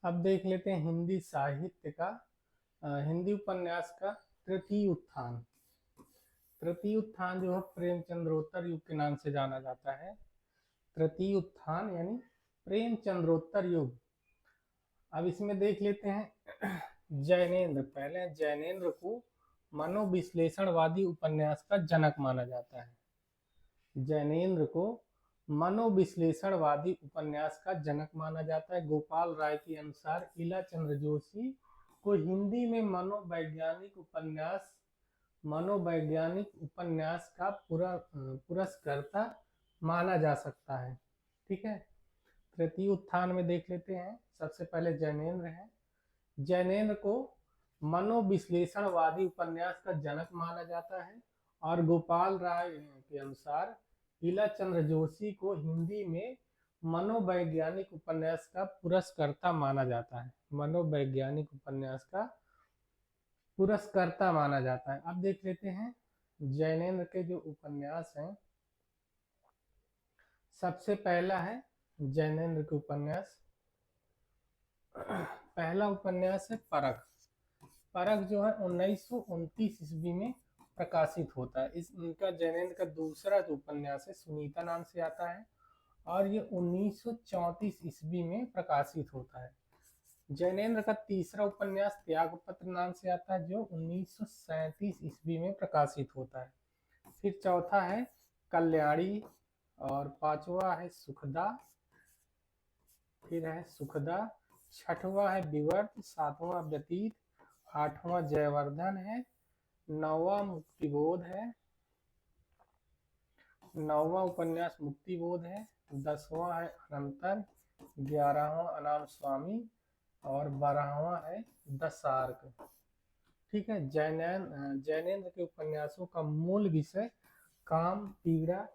अब देख लेते हैं हिंदी साहित्य का हिंदी उपन्यास का तृतीय उत्थान। तृतीय उत्थान जो है प्रेमचंद्रोत्तर युग के नाम से जाना जाता है। तृतीय उत्थान यानी प्रेमचंद्रोत्तर युग। अब इसमें देख लेते हैं जैनेन्द्र। पहले जैनेन्द्र को मनोविश्लेषणवादी उपन्यास का जनक माना जाता है। जैनेन्द्र को मनोविश्लेषणवादी उपन्यास का जनक माना जाता है। गोपाल राय के अनुसार इला चंद्र जोशी को हिंदी में मनोवैज्ञानिक उपन्यास का पुरस्कर्ता माना जा सकता है। ठीक है, तृतीय उत्थान में देख लेते हैं। सबसे पहले जैनेन्द्र है। जैनेन्द्र को मनोविश्लेषणवादी उपन्यास का जनक माना जाता है और गोपाल राय के अनुसार इला चंद्र जोशी को हिंदी में मनोवैज्ञानिक उपन्यास का पुरस्कर्ता माना जाता है। मनोवैज्ञानिक उपन्यास का पुरस्कर्ता माना जाता है। अब देख लेते हैं जैनेन्द्र के जो उपन्यास हैं। सबसे पहला है जैनेन्द्र के उपन्यास। पहला उपन्यास है परख। परख जो है 1929 ईस्वी में प्रकाशित होता है। इनका जैनेन्द्र का दूसरा जो उपन्यास है सुनीता नाम से आता है और ये 1934 ईस्वी में प्रकाशित होता है। जैनेन्द्र का तीसरा उपन्यास त्यागपत्र नाम से आता है जो 1937 ईस्वी में प्रकाशित होता है। फिर चौथा है कल्याणी और पांचवा है सुखदा। फिर है सुखदा, छठवां है विवर्त, सातवां व्यतीत, आठवां जयवर्धन है, नौवां मुक्तिबोध है, नौवां उपन्यास मुक्तिबोध है, 10वां है अनंतर, 11वां अनाम स्वामी और 12वां है दशार्क। ठीक है, जैनेन्द्र के उपन्यासों का मूल विषय काम, पीड़ा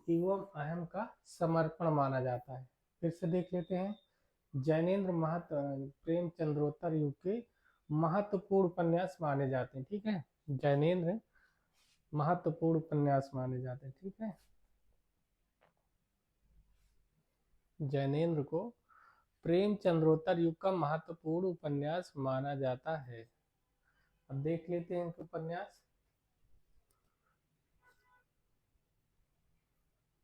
एवं अहम का समर्पण माना जाता है। फिर से देख लेते हैं जैनेन्द्र प्रेमचंद्रोत्तर युग के महत्वपूर्ण उपन्यास माने जाते हैं। ठीक है, जैनेन्द्र महत्वपूर्ण उपन्यास माने जाते हैं। ठीक है, जैनेन्द्र को प्रेमचंद्रोत्तर युग का महत्वपूर्ण उपन्यास माना जाता है। अब देख लेते हैं इनके उपन्यास।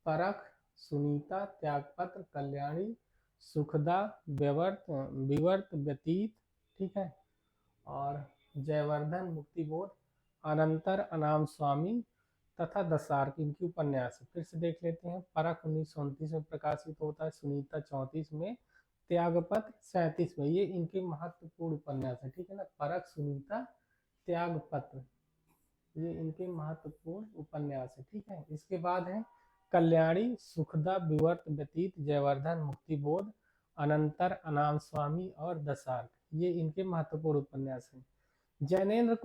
परख, सुनीता, त्यागपत्र, कल्याणी, सुखदा, विवर्त, व्यतीत, ठीक है, और जयवर्धन, मुक्तिबोध, अनंतर, अनाम स्वामी तथा दशार्क इनकी उपन्यास है। फिर से देख लेते हैं। परख 1929 में प्रकाशित होता है, सुनीता 34 में, त्यागपत्र 37 में। ये इनके महत्वपूर्ण उपन्यास है। ठीक है ना, परख, सुनीता, त्यागपत्र ये इनके महत्वपूर्ण उपन्यास है। ठीक है, इसके बाद है कल्याणी, सुखदा, विवर्त, व्यतीत, जयवर्धन, मुक्तिबोध, अनंतर, अनाम स्वामी और दशार्क ये इनके महत्वपूर्ण उपन्यास हैं। जैनेन्द्र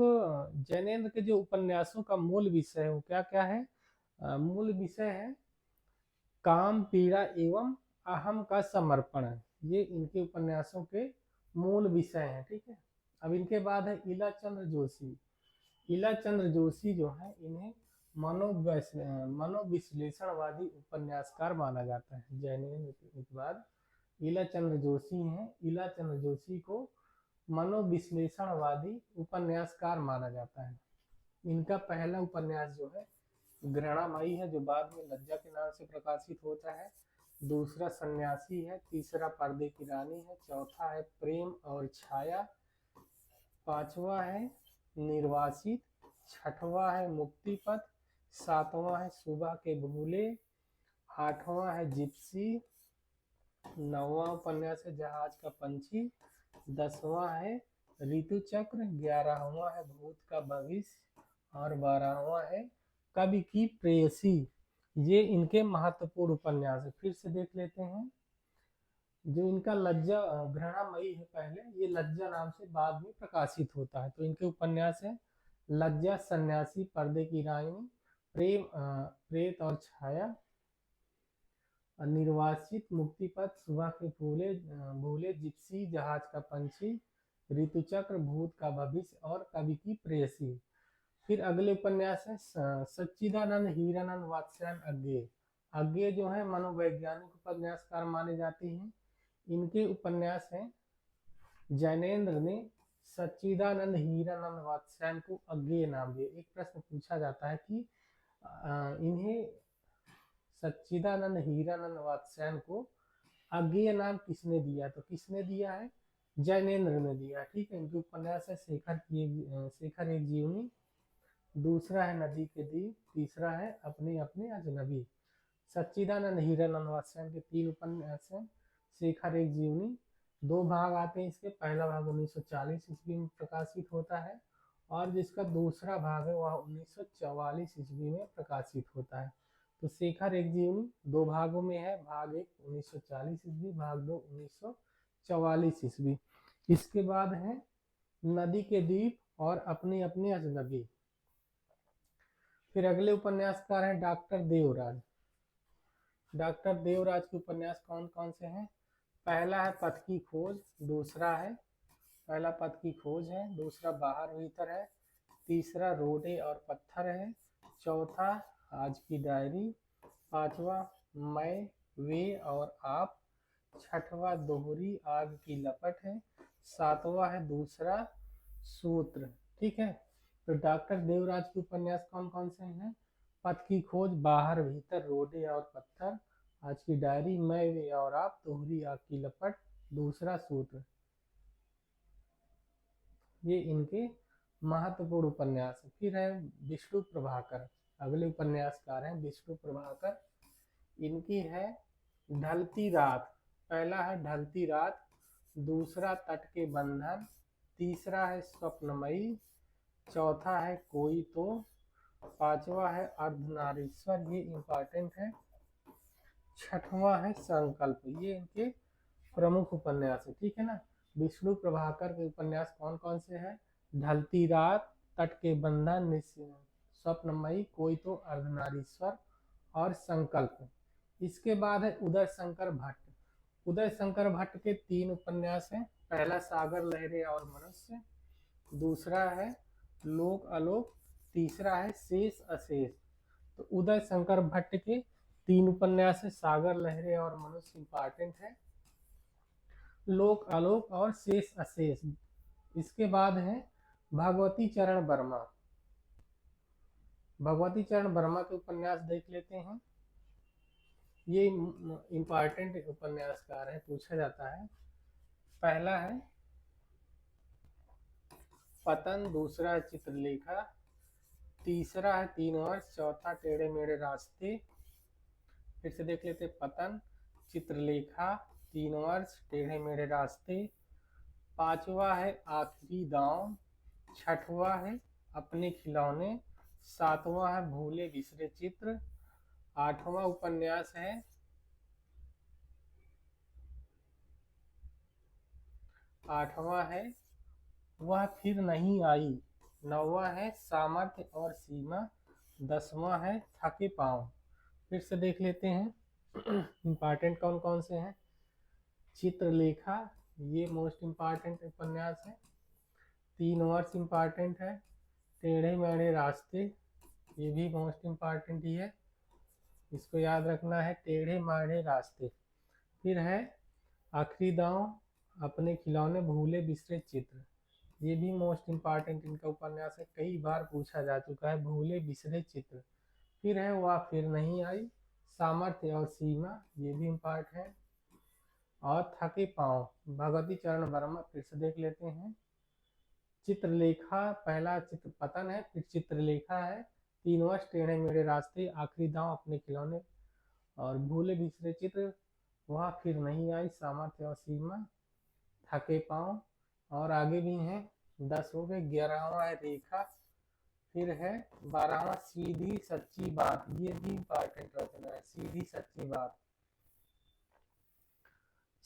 के जो उपन्यासों का मूल विषय है वो क्या क्या है? मूल विषय है काम, पीड़ा एवं अहम का समर्पण है। ये इनके उपन्यासों के मूल विषय हैं। ठीक है, अब इनके बाद है इला चंद्र जोशी। इला चंद्र जोशी जो है इन्हें मनोविश्लेषणवादी उपन्यासकार माना जाता है। जैनेन्द्र के बाद इला चंद्र जोशी हैं। इला चंद्र जोशी को मनोविश्लेषणवादी उपन्यासकार माना जाता है। इनका पहला उपन्यास जो है घृणामयी है जो बाद में लज्जा के नाम से प्रकाशित होता है। दूसरा सन्यासी है, तीसरा पर्दे की रानी है, चौथा है प्रेम और छाया, पांचवा है निर्वासित, छठवां है मुक्तिपथ, सातवां है सुबह के भूले, आठवां है जिप्सी, नौवां उपन्यास है जहाज का पंछी, 10वां है ऋतु चक्र, 11वां है भूत का भविष्य और 12वां है कवि की प्रेयसी। ये इनके महत्वपूर्ण उपन्यास है। फिर से देख लेते हैं जो इनका लज्जा घृणामयी है पहले, ये लज्जा नाम से बाद में प्रकाशित होता है। तो इनके उपन्यास है लज्जा, सन्यासी, पर्दे की रानी, प्रेम, प्रेत और छाया, निर्वासित, मुक्तिपथ, सुबह के भूले, जिप्सी, जहाज का पंछी, ऋतुचक्र, भूत का भविष्य और कवि की प्रेयसी। फिर अगले उपन्यास है सच्चिदानंद हीरानंद वात्स्यायन अज्ञेय। अज्ञेय जो है मनोवैज्ञानिक उपन्यासकार माने जाते हैं। इनके उपन्यास हैं जैनेन्द्र ने सच्चिदानंद हीरानंद वात्स्यायन को अज्ञेय नाम दिए। एक प्रश्न पूछा जाता है कि इन्हें सच्चिदानंद हीरानंद वात्स्यायन को अज्ञेय नाम किसने दिया? तो किसने दिया है? जैनेन्द्र ने दिया। ठीक है, इनके उपन्यास है शेखर एक जीवनी, दूसरा है नदी के दीप, तीसरा है अपने अपने अजनबी। सच्चिदानंद हीरानंद वात्स्यायन के 3 उपन्यास हैं। शेखर एक जीवनी 2 भाग आते हैं इसके। पहला भाग 1940 ईस्वी में प्रकाशित होता है और जिसका दूसरा भाग है वह 1944 ईस्वी में प्रकाशित होता है। तो शेखर एक जीवनी 2 भागों में है। भाग 1 1940 ईस्वी, भाग 2 1944 ईस्वी। इसके बाद है नदी के दीप और अपने अपने अजनबी। फिर अगले उपन्यासकार हैं डॉक्टर देवराज। डॉक्टर देवराज के उपन्यास कौन कौन से हैं? पहला है पथ की खोज, पहला पथ की खोज है, दूसरा बाहर भीतर है, तीसरा रोडे और पत्थर है, चौथा आज की डायरी, पांचवा मैं, वे और आप, छठवा दोहरी आग की लपट है, सातवां है दूसरा सूत्र। ठीक है, तो डॉक्टर देवराज के उपन्यास कौन कौन से हैं? पथ की खोज, बाहर भीतर, रोडे और पत्थर, आज की डायरी, मैं, वे और आप, दोहरी आग की लपट, दूसरा सूत्र। ये इनके महत्वपूर्ण उपन्यास है। फिर है विष्णु प्रभाकर। अगले उपन्यासकार हैं विष्णु प्रभाकर। इनकी है ढलती रात। पहला है ढलती रात, दूसरा तट के बंधन, तीसरा है स्वप्नमयी, चौथा है कोई तो, पांचवा है अर्धनारीश्वर, ये इंपॉर्टेंट है, छठवां है संकल्प। ये इनके प्रमुख उपन्यास है। ठीक है ना। विष्णु प्रभाकर के उपन्यास कौन कौन से हैं? ढलती रात, तट के बंधन, स्वप्नमयी, कोई तो, अर्धनारीश्वर और संकल्प। इसके बाद है उदय शंकर भट्ट। उदय शंकर भट्ट के 3 उपन्यास हैं। पहला सागर लहरे और मनुष्य, दूसरा है लोक अलोक, तीसरा है शेष अशेष। तो उदय शंकर भट्ट के 3 उपन्यास है। सागर लहरे और मनुष्य इंपॉर्टेंट है, लोक आलोक और शेष अशेष। इसके बाद है भगवती चरण वर्मा। भगवती चरण वर्मा के उपन्यास देख लेते हैं। ये इंपॉर्टेंट उपन्यासकार है, पूछा जाता है। पहला है पतन, दूसरा है चित्रलेखा, तीसरा है 3 वर्ष, चौथा टेढ़े मेढ़े रास्ते। फिर से देख लेते, पतन, चित्रलेखा, 3 वर्ष, टेढ़े मेढ़े रास्ते, पांचवा है आखिरी दांव, छठवा है अपने खिलौने, सातवां है भूले बिसरे चित्र, आठवां उपन्यास है वह फिर नहीं आई, नौवां है सामर्थ्य और सीमा, 10वां है थके पांव। फिर से देख लेते हैं इंपॉर्टेंट कौन कौन से हैं। चित्रलेखा, ये मोस्ट इम्पॉर्टेंट उपन्यास है। 3 वर्ष इम्पॉर्टेंट है। टेढ़े मेढ़े रास्ते, ये भी मोस्ट इम्पॉर्टेंट ही है, इसको याद रखना है, टेढ़े मेढ़े रास्ते। फिर है आखिरी दांव, अपने खिलौने, भूले बिसरे चित्र, ये भी मोस्ट इम्पॉर्टेंट इनका उपन्यास है, कई बार पूछा जा चुका है, भूले बिसरे चित्र। फिर है वह फिर नहीं आई, सामर्थ्य और सीमा, ये भी इम्पॉर्टेंट है, और थके पांव, भगवती चरण वर्मा। फिर से देख लेते हैं। चित्रलेखा, पहला चित्र पतन है, फिर चित्रलेखा है, 3 वर्ष, टेढ़े मेढ़े रास्ते, आखिरी दांव, अपने खिलौने और भूले बिसरे चित्र, वह फिर नहीं आई, सामर्थ्य और सीमा, थके पांव, और आगे भी हैं। 10 हो गए। 11वां है रेखा, फिर है 12वां सीधी सच्ची बात, ये भी इंपॉर्टेंट रखना है, सीधी सच्ची बात,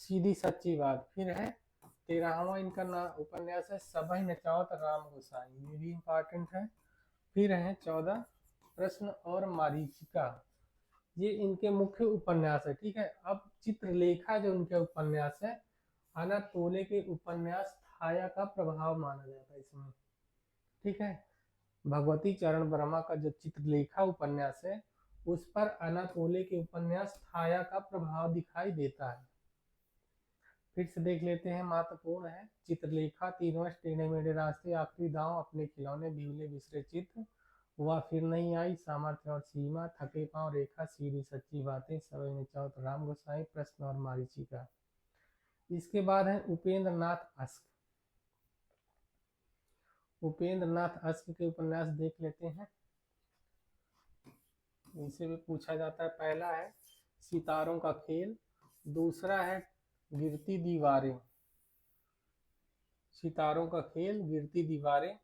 सीधी सच्ची बात। फिर है 13वां इनका उपन्यास है सबई नचावत राम गोसाई, ये भी इंपॉर्टेंट है। फिर है 14 प्रश्न और मारीचिका, ये इनके मुख्य उपन्यास है। ठीक है। अब चित्रलेखा जो इनके उपन्यास है, अनातोले के उपन्यास छाया का प्रभाव माना जाता है इसमें। ठीक है। भगवती चरण वर्मा का जो चित्रलेखा उपन्यास है, उस पर अनातोले के उपन्यास छाया का प्रभाव दिखाई देता है। फिर से देख लेते हैं, महत्वपूर्ण है। चित्रलेखा, 3 वर्ष टेढ़े मेढ़े रास्ते, आखिरी दांव, अपने खिलौने, बिहुले बिसरे चित्र, वह फिर नहीं आई, सामर्थ्य और सीमा, थके पांव, रेखा, सीधी सच्ची बातें, समय में चौथ, राम गोसाई, प्रश्न और मारीचिका। इसके बाद है उपेंद्र नाथ अस्क। उपेंद्र नाथ अस्क के उपन्यास देख लेते हैं, इनसे भी पूछा जाता है। पहला है सितारों का खेल, दूसरा है गिरती दीवारें, सितारों का खेल, गिरती दीवारें,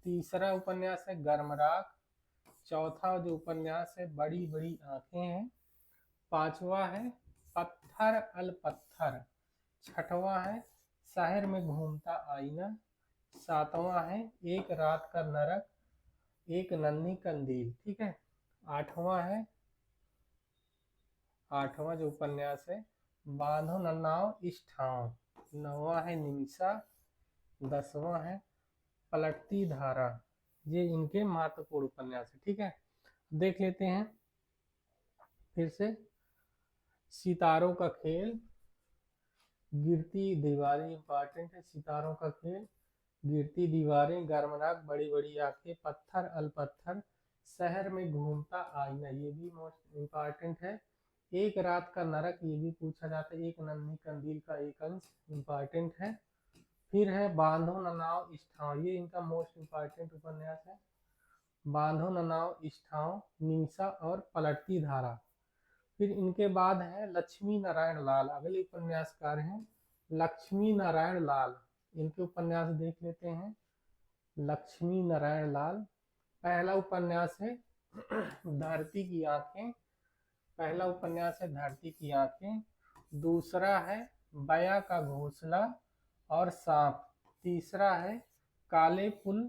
तीसरा उपन्यास है गर्मराग, चौथा जो उपन्यास है बड़ी बड़ी आंखें हैं, पांचवा है पत्थर अल पत्थर, छठवां है शहर में घूमता आईना, सातवां है एक रात का नरक, एक नन्ही कंदील। ठीक है। आठवां जो उपन्यास है बांधो न नाव इस ठाव, नौवां है निमिषा, 10वां है पलटती धारा। ये इनके महत्वपूर्ण उपन्यास है। ठीक है, देख लेते हैं फिर से। सितारों का खेल, गिरती दीवारें इंपॉर्टेंट है, सितारों का खेल, गिरती दीवारें, गर्मराग, बड़ी बड़ी आंखें, पत्थर अल पत्थर, शहर में घूमता आईना, ये भी मोस्ट इम्पॉर्टेंट है, एक रात का नरक, ये भी पूछा जाता है, एक नन्ही कंदील का एक अंश इम्पॉर्टेंट है। फिर है बांधो न नाव इस ठाव, ये इनका मोस्ट इम्पॉर्टेंट उपन्यास है, बांधो न नाव इस ठाव, निमिषा और पलटती धारा। फिर इनके बाद है लक्ष्मी नारायण लाल, अगले उपन्यासकार हैं लक्ष्मी नारायण लाल, इनके उपन्यास देख लेते हैं। लक्ष्मी नारायण लाल, पहला उपन्यास है धरती की आंखें, पहला उपन्यास है धरती की आंखें, दूसरा है बया का घोंसला और सांप, तीसरा है काले फूल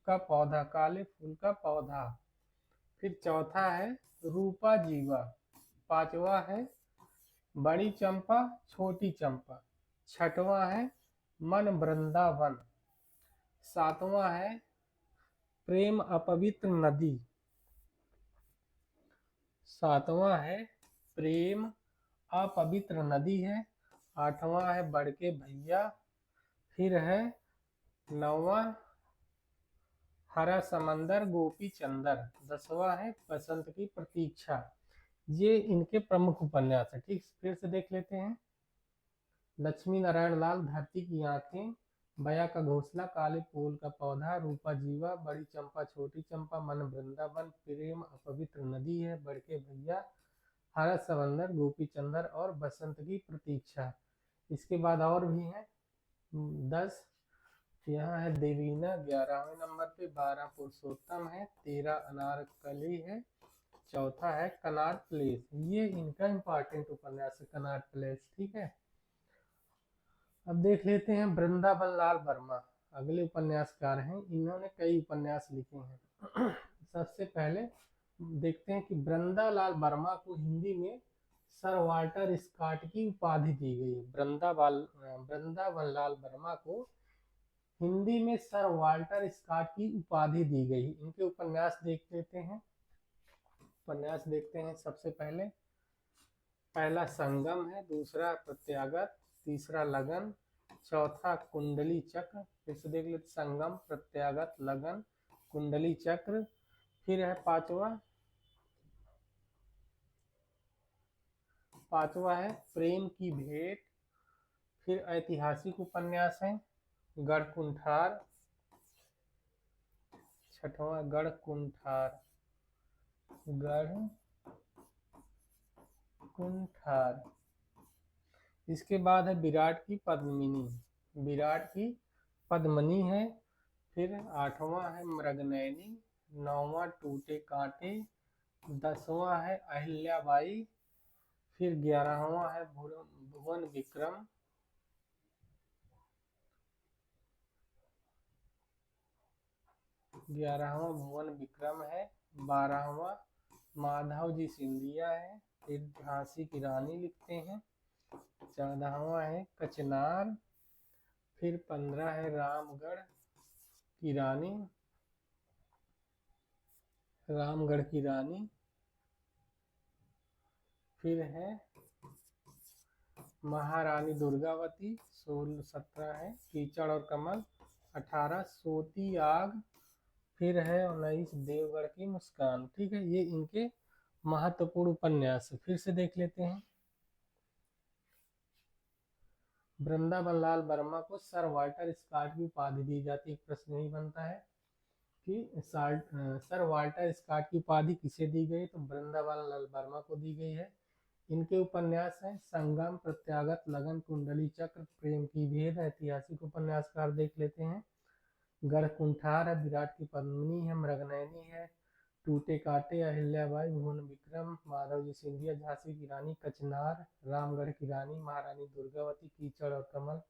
का पौधा, काले फूल का पौधा, फिर चौथा है रूपा जीवा, पांचवा है बड़ी चंपा छोटी चंपा, छठवां है मन वृंदावन, सातवां है प्रेम अपवित्र नदी, सातवां है प्रेम अपवित्र नदी है, आठवां है बड़के भैया, फिर है नौवां हरा समंदर गोपी चंदर, 10वां है बसंत की प्रतीक्षा। ये इनके प्रमुख उपन्यास है। ठीक, फिर से देख लेते हैं। लक्ष्मी नारायण लाल, धरती की आंखें, बया का घोंसला, काले फूल का पौधा, रूपा जीवा, बड़ी चंपा छोटी चंपा, मन वृंदावन, प्रेम अपवित्र नदी है, बड़के भैया, हरा समंदर, गोपी चंदर और बसंत की प्रतीक्षा। इसके बाद और भी है 10, यहाँ है देवीना 11वें नंबर पे, 12 पुरुषोत्तम है, 13 अनारकली है, चौथा है कनाट प्लेस। ये इनका इम्पोर्टेंट उपन्यास है कनाट प्लेस। ठीक है, अब देख लेते हैं वृंदावन लाल वर्मा, अगले उपन्यासकार हैं, इन्होंने कई उपन्यास लिखे हैं। सबसे पहले देखते हैं कि वृंदालाल वर्मा को हिंदी में सर वाल्टर स्कॉट की उपाधि दी गई है। वृंदावन लाल वर्मा को हिंदी में सर वाल्टर स्कॉट की उपाधि दी गई। इनके उपन्यास देख लेते हैं। उपन्यास देखते हैं सबसे पहले, पहला संगम है, दूसरा प्रत्यागत, तीसरा लगन, चौथा कुंडली चक्र। फिर से देख लेते, संगम, प्रत्यागत, लगन, कुंडली चक्र। फिर है पांचवा है प्रेम की भेंट। फिर ऐतिहासिक उपन्यास है गढ़कुंठार, छठवां गढ़कुंठार, गढ़कुंठार। इसके बाद है विराट की पद्मिनी, विराट की पद्मनी है। फिर 8वां है मृगनयनी, 9वां टूटे कांटे, 10वां है अहिल्याबाई, फिर 11वां है भुवन विक्रम, 11वां भुवन विक्रम है, 12वां माधव जी सिंधिया है, फिर झांसी की रानी लिखते हैं, 14वां है कचनार, फिर 15 है रामगढ़ की रानी, रामगढ़ की रानी। फिर है महारानी दुर्गावती 16-17 है, कीचड़ और कमल 18, सोती आग, फिर है 19 देवगढ़ की मुस्कान। ठीक है, ये इनके महत्वपूर्ण उपन्यास है। फिर से देख लेते हैं। वृंदावन लाल वर्मा को सर वाल्टर स्कॉट की उपाधि दी जाती है। एक प्रश्न यही बनता है कि सर वाल्टर स्कॉट की उपाधि किसे दी गई, तो वृंदावन लाल वर्मा को दी गई है। इनके उपन्यास हैं संगम, प्रत्यागत, लगन, कुंडली चक्र, प्रेम की भेद। ऐतिहासिक उपन्यासकार देख लेते हैं। गढ़ कुंठार है, विराट की पद्मिनी है, मृगनयनी है, टूटे कांटे, अहिल्याबाई, भुवन विक्रम, माधवजी सिंधिया, झांसी की रानी, कचनार, रामगढ़ की रानी, महारानी दुर्गावती, कीचड़ और कमल,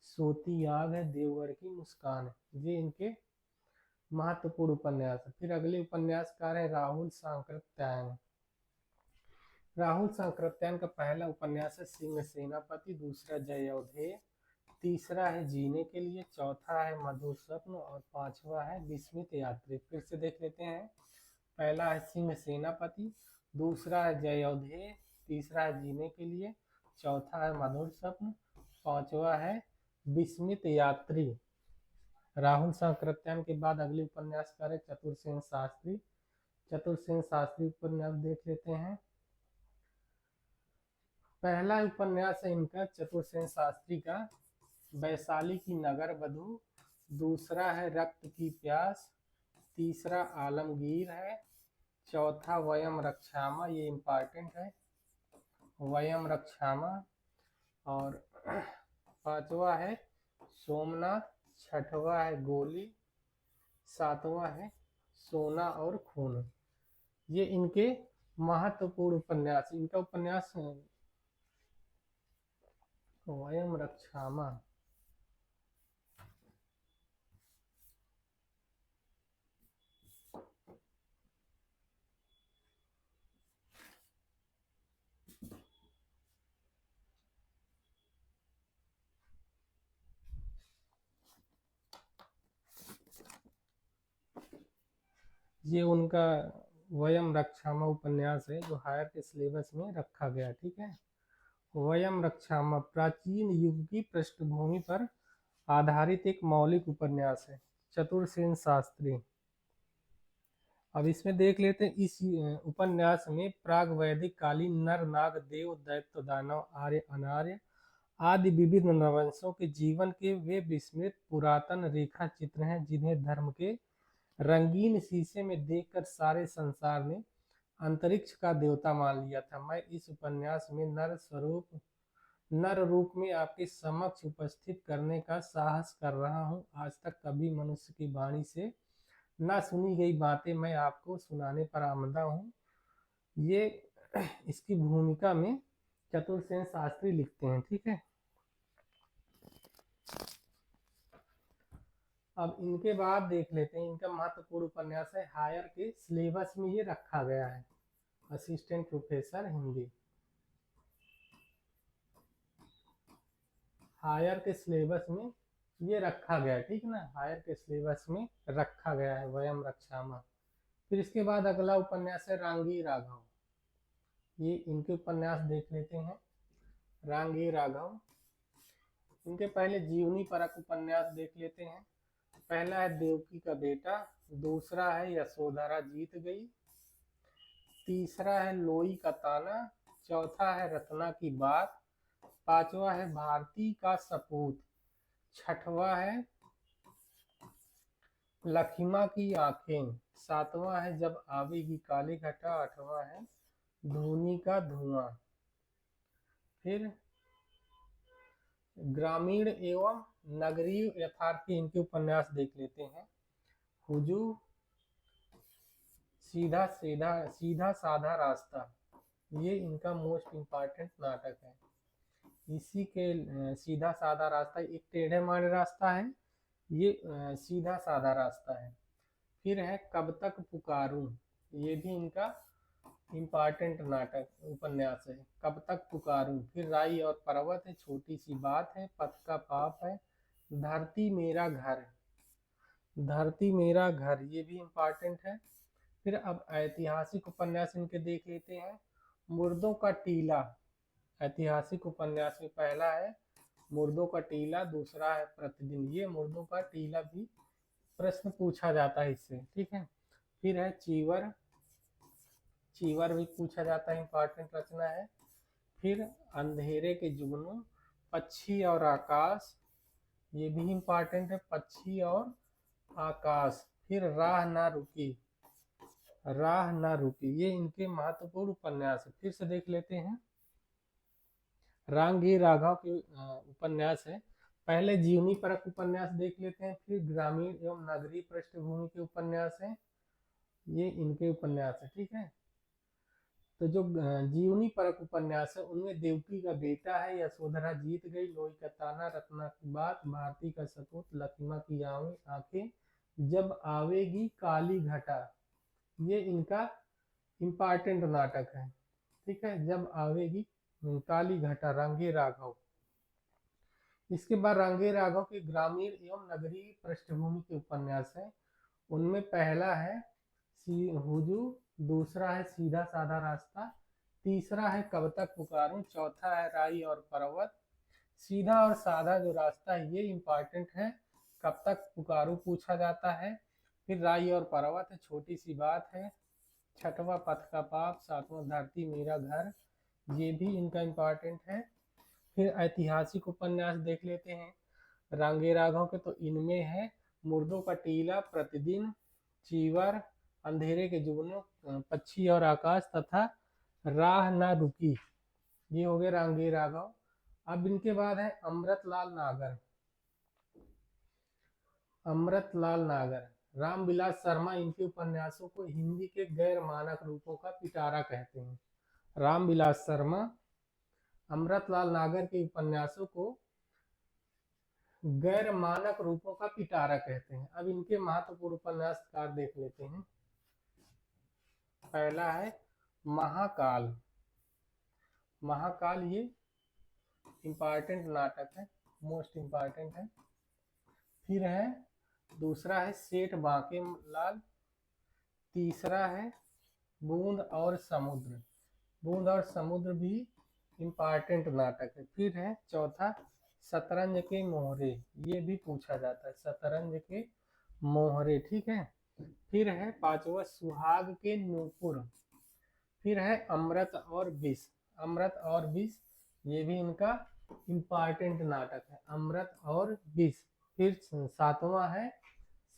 सोती आग है, देवगढ़ की मुस्कान है। ये इनके महत्वपूर्ण उपन्यास है। फिर अगले उपन्यासकार है राहुल सांकृत्यायन। राहुल सांकृत्यायन का पहला उपन्यास है सिंह सेनापति, दूसरा जय अवधेय, तीसरा है जीने के लिए, चौथा है मधुर स्वप्न और पांचवा है विस्मित यात्री। फिर से देख लेते हैं। पहला है सिंह सेनापति, दूसरा है जय अवधेय, तीसरा है जीने के लिए, चौथा है मधुर स्वप्न, पांचवा है विस्मित यात्री। राहुल सांकृत्यायन के बाद अगले उपन्यासकार है चतुरसेन शास्त्री। चतुरसेन शास्त्री उपन्यास देख लेते हैं। पहला उपन्यास है इनका चतुरसेन शास्त्री का वैशाली की नगर वधू, दूसरा है रक्त की प्यास, तीसरा आलमगीर है, चौथा वयम रक्षामा, ये इम्पॉर्टेंट है, वयम रक्षामा, और पांचवा है सोमनाथ, छठवा है गोली, सातवां है सोना और खून। ये इनके महत्वपूर्ण उपन्यास। इनका उपन्यास वयम रक्षामा, ये उनका वयम रक्षामा उपन्यास है जो हायर के सिलेबस में रखा गया। ठीक है, वयम रक्षामा प्राचीन युग की पृष्ठभूमि पर आधारित एक मौलिक उपन्यास है, चतुरसेन शास्त्री। अब इसमें देख लेते हैं। इस उपन्यास में प्राग वैदिक कालीन नर नाग देव दैत्य दानव आर्य अनार्य आदि विविध नरवंशों के जीवन के वे विस्मृत पुरातन रेखा चित्र हैं जिन्हें धर्म के रंगीन शीशे में देखकर सारे संसार ने अंतरिक्ष का देवता मान लिया था। मैं इस उपन्यास में नर रूप में आपके समक्ष उपस्थित करने का साहस कर रहा हूँ। आज तक कभी मनुष्य की वाणी से ना सुनी गई बातें मैं आपको सुनाने पर आमदा हूँ। ये इसकी भूमिका में चतुरसेन शास्त्री लिखते हैं। ठीक है, अब इनके बाद देख लेते हैं। इनका महत्वपूर्ण उपन्यास है, हायर के सिलेबस में ये रखा गया है, असिस्टेंट प्रोफेसर हिंदी। हायर के सिलेबस में ये रखा गया है। ठीक है ना, हायर के सिलेबस में रखा गया है वयम रक्षामा। फिर इसके बाद अगला उपन्यास है रांगी राघव। ये इनके उपन्यास देख लेते हैं। रांगी राघव, इनके पहले जीवनी परक उपन्यास देख लेते हैं। पहला है देवकी का बेटा, दूसरा है यशोधरा जीत गई, तीसरा है लोई का ताना, चौथा है रत्ना की बात, पांचवा है भारती का सपूत, छठवा है लखिमा की आंखें, सातवां है जब आवेगी काली घटा, आठवां है धूनी का धुआं। फिर ग्रामीण एवं नगरीय यथार्थ के इनके उपन्यास देख लेते हैं। हुजूर, सीधा साधा रास्ता, ये इनका मोस्ट इम्पॉर्टेंट नाटक है। इसी के सीधा साधा रास्ता एक टेढ़े मारे रास्ता है, ये सीधा साधा रास्ता है। फिर है कब तक पुकारूं, ये भी इनका इम्पॉर्टेंट नाटक उपन्यास है, कब तक पुकारूं। फिर राई और पर्वत है, छोटी सी बात है, पथ का पाप है, धरती मेरा घर, धरती मेरा घर, ये भी इम्पॉर्टेंट है। फिर अब ऐतिहासिक उपन्यास इनके देख लेते हैं। मुर्दों का टीला, ऐतिहासिक उपन्यास में पहला है मुर्दों का टीला, दूसरा है प्रतिदिन। ये मुर्दों का टीला भी प्रश्न पूछा जाता है इससे, ठीक है। फिर है चीवर, चीवर भी पूछा जाता है, इंपॉर्टेंट रचना है। फिर अंधेरे के जुगनू, पक्षी और आकाश, ये भी इंपॉर्टेंट है, पक्षी और आकाश। फिर राह ना रुकी, राह ना रुकी, ये इनके महत्वपूर्ण उपन्यास है। फिर से देख लेते हैं, रामगीर राघव के उपन्यास है। पहले जीवनी परक उपन्यास देख लेते हैं, फिर ग्रामीण एवं नगरीय पृष्ठभूमि के उपन्यास हैं, ये इनके उपन्यास है, ठीक है। तो जो जीवनी परक उपन्यास है उनमें देवकी का बेटा है, यशोधरा जीत गई, लोई का ताना, रत्ना की बात, भारती का सपूत, लक्ष्मा की आंखें, जब आवेगी काली घटा, ये इनका इम्पॉर्टेंट नाटक है, ठीक है। जब आवेगी काली घटा, रांगे राघव। इसके बाद रांगे राघव के ग्रामीण एवं नगरीय पृष्ठभूमि के उपन्यास है। उनमें पहला है हुजू, दूसरा है सीधा साधा रास्ता, तीसरा है कब तक पुकारूं, चौथा है राई और पर्वत। सीधा और साधा जो रास्ता है ये इम्पॉर्टेंट है, कब तक पुकारूं पूछा जाता है। फिर राई और पर्वत है, छोटी सी बात है। छठवां पथ का पाप, सातवां धरती मेरा घर, ये भी इनका इम्पॉर्टेंट है। फिर ऐतिहासिक उपन्यास देख लेते हैं रांगे राघव के, तो इनमें है मुर्दों का टीला, प्रतिदिन, चीवर, अंधेरे के जुगनू, पक्षी और आकाश तथा राह ना रुकी, ये हो गए रांगे राघव। अब इनके बाद है अमृतलाल नागर, अमृतलाल नागर, रामविलास शर्मा इनके उपन्यासों को हिंदी के गैर मानक रूपों का पिटारा कहते हैं। रामविलास शर्मा अमृतलाल नागर के उपन्यासों को गैर मानक रूपों का पिटारा कहते हैं। अब इनके महत्वपूर्ण उपन्यासकार देख लेते हैं। पहला है महाकाल, महाकाल ये इम्पॉर्टेंट नाटक है, मोस्ट इम्पॉर्टेंट है। फिर है दूसरा है सेठ बांके लाल, तीसरा है बूंद और समुद्र, बूंद और समुद्र भी इम्पॉर्टेंट नाटक है। फिर है चौथा शतरंज के मोहरे, ये भी पूछा जाता है, शतरंज के मोहरे, ठीक है। फिर है पांचवा सुहाग के नूपुर। फिर है अमृत और विष, अमृत और विष, ये भी इनका इम्पॉर्टेंट नाटक है, अमृत और विष। फिर सातवां है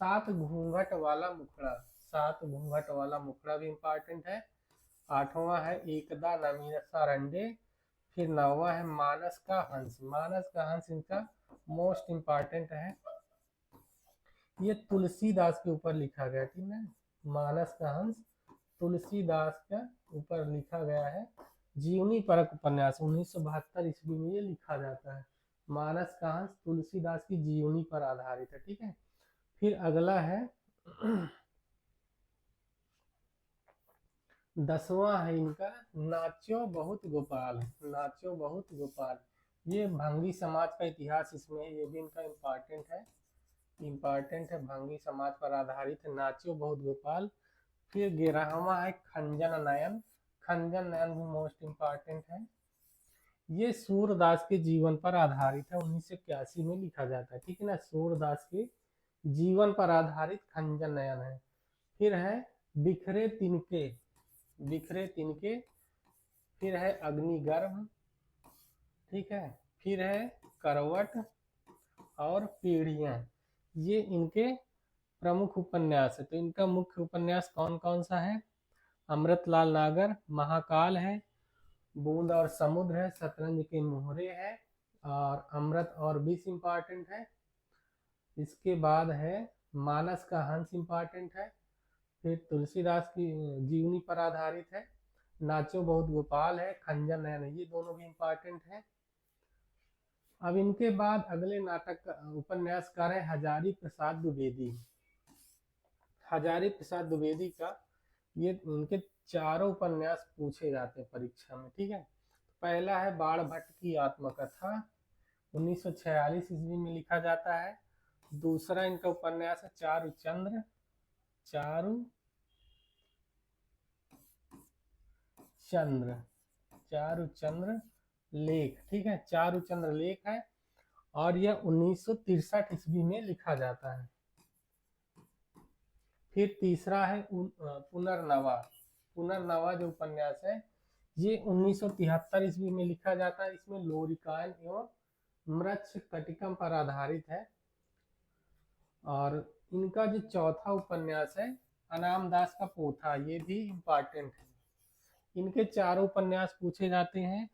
सात घूंघट वाला मुखड़ा, सात घूंघट वाला मुखड़ा भी इम्पॉर्टेंट है। आठवां है एकदा नमीसा रंडे। फिर नौवां है मानस का हंस, मानस का हंस इनका मोस्ट इम्पॉर्टेंट है, ये तुलसीदास के ऊपर लिखा गया, ठीक है। मानस का हंस तुलसीदास के ऊपर लिखा गया है, जीवनी परक उपन्यास 1972 ईस्वी में ये लिखा जाता है। मानस का हंस तुलसीदास की जीवनी पर आधारित है, ठीक है। फिर अगला है 10वां है इनका नाचो बहुत गोपाल, नाचो बहुत गोपाल, ये भंगी समाज का इतिहास इसमें, ये भी इनका इम्पॉर्टेंट है, इम्पॉर्टेंट है, भंगी समाज पर आधारित है, नाचो बहुत गोपाल। फिर 11वां है खंजन नयन, खंजन नयन भी मोस्ट इम्पॉर्टेंट है, ये सूरदास के जीवन पर आधारित है, 1981 में लिखा जाता है, ठीक है ना। सूरदास के जीवन पर आधारित खंजन नयन है। फिर है बिखरे तिनके, बिखरे तिनके। फिर है अग्निगर्भ, ठीक है। फिर है करवट और पीढ़ियां, ये इनके प्रमुख उपन्यास है। तो इनका मुख्य उपन्यास कौन कौन सा है? अमृतलाल नागर, महाकाल है, बूंद और समुद्र है, शतरंज के मोहरे है, और अमृत और विष इम्पॉर्टेंट है। इसके बाद है मानस का हंस इम्पॉर्टेंट है। फिर तुलसीदास की जीवनी पर आधारित है, नाचो बहुत गोपाल है, खंजन नयन है, ये दोनों भी इम्पॉर्टेंट है। अब इनके बाद अगले नाटक उपन्यासकार है हजारी प्रसाद द्विवेदी। हजारी प्रसाद द्विवेदी का ये उनके चारों उपन्यास पूछे जाते हैं परीक्षा में, ठीक है। पहला है बाण भट्ट की आत्मकथा, 1946 ईस्वी में लिखा जाता है। दूसरा इनका उपन्यास है चारुचंद्र, चारुचंद्र, चारुचंद्र। लेख, ठीक है, चारुचंद्र लेख है, और यह 1963 ईस्वी में लिखा जाता है। फिर तीसरा है पुनर्नवा। पुनर्नवा जो उपन्यास है ये 1973 ईस्वी में लिखा जाता है। इसमें लोरिकायन एवं मृच्छकटिकम पर आधारित है। और इनका जो चौथा उपन्यास है अनाम दास का पोथा, ये भी इम्पॉर्टेंट है। इनके चारों उपन्यास पूछे जाते हैं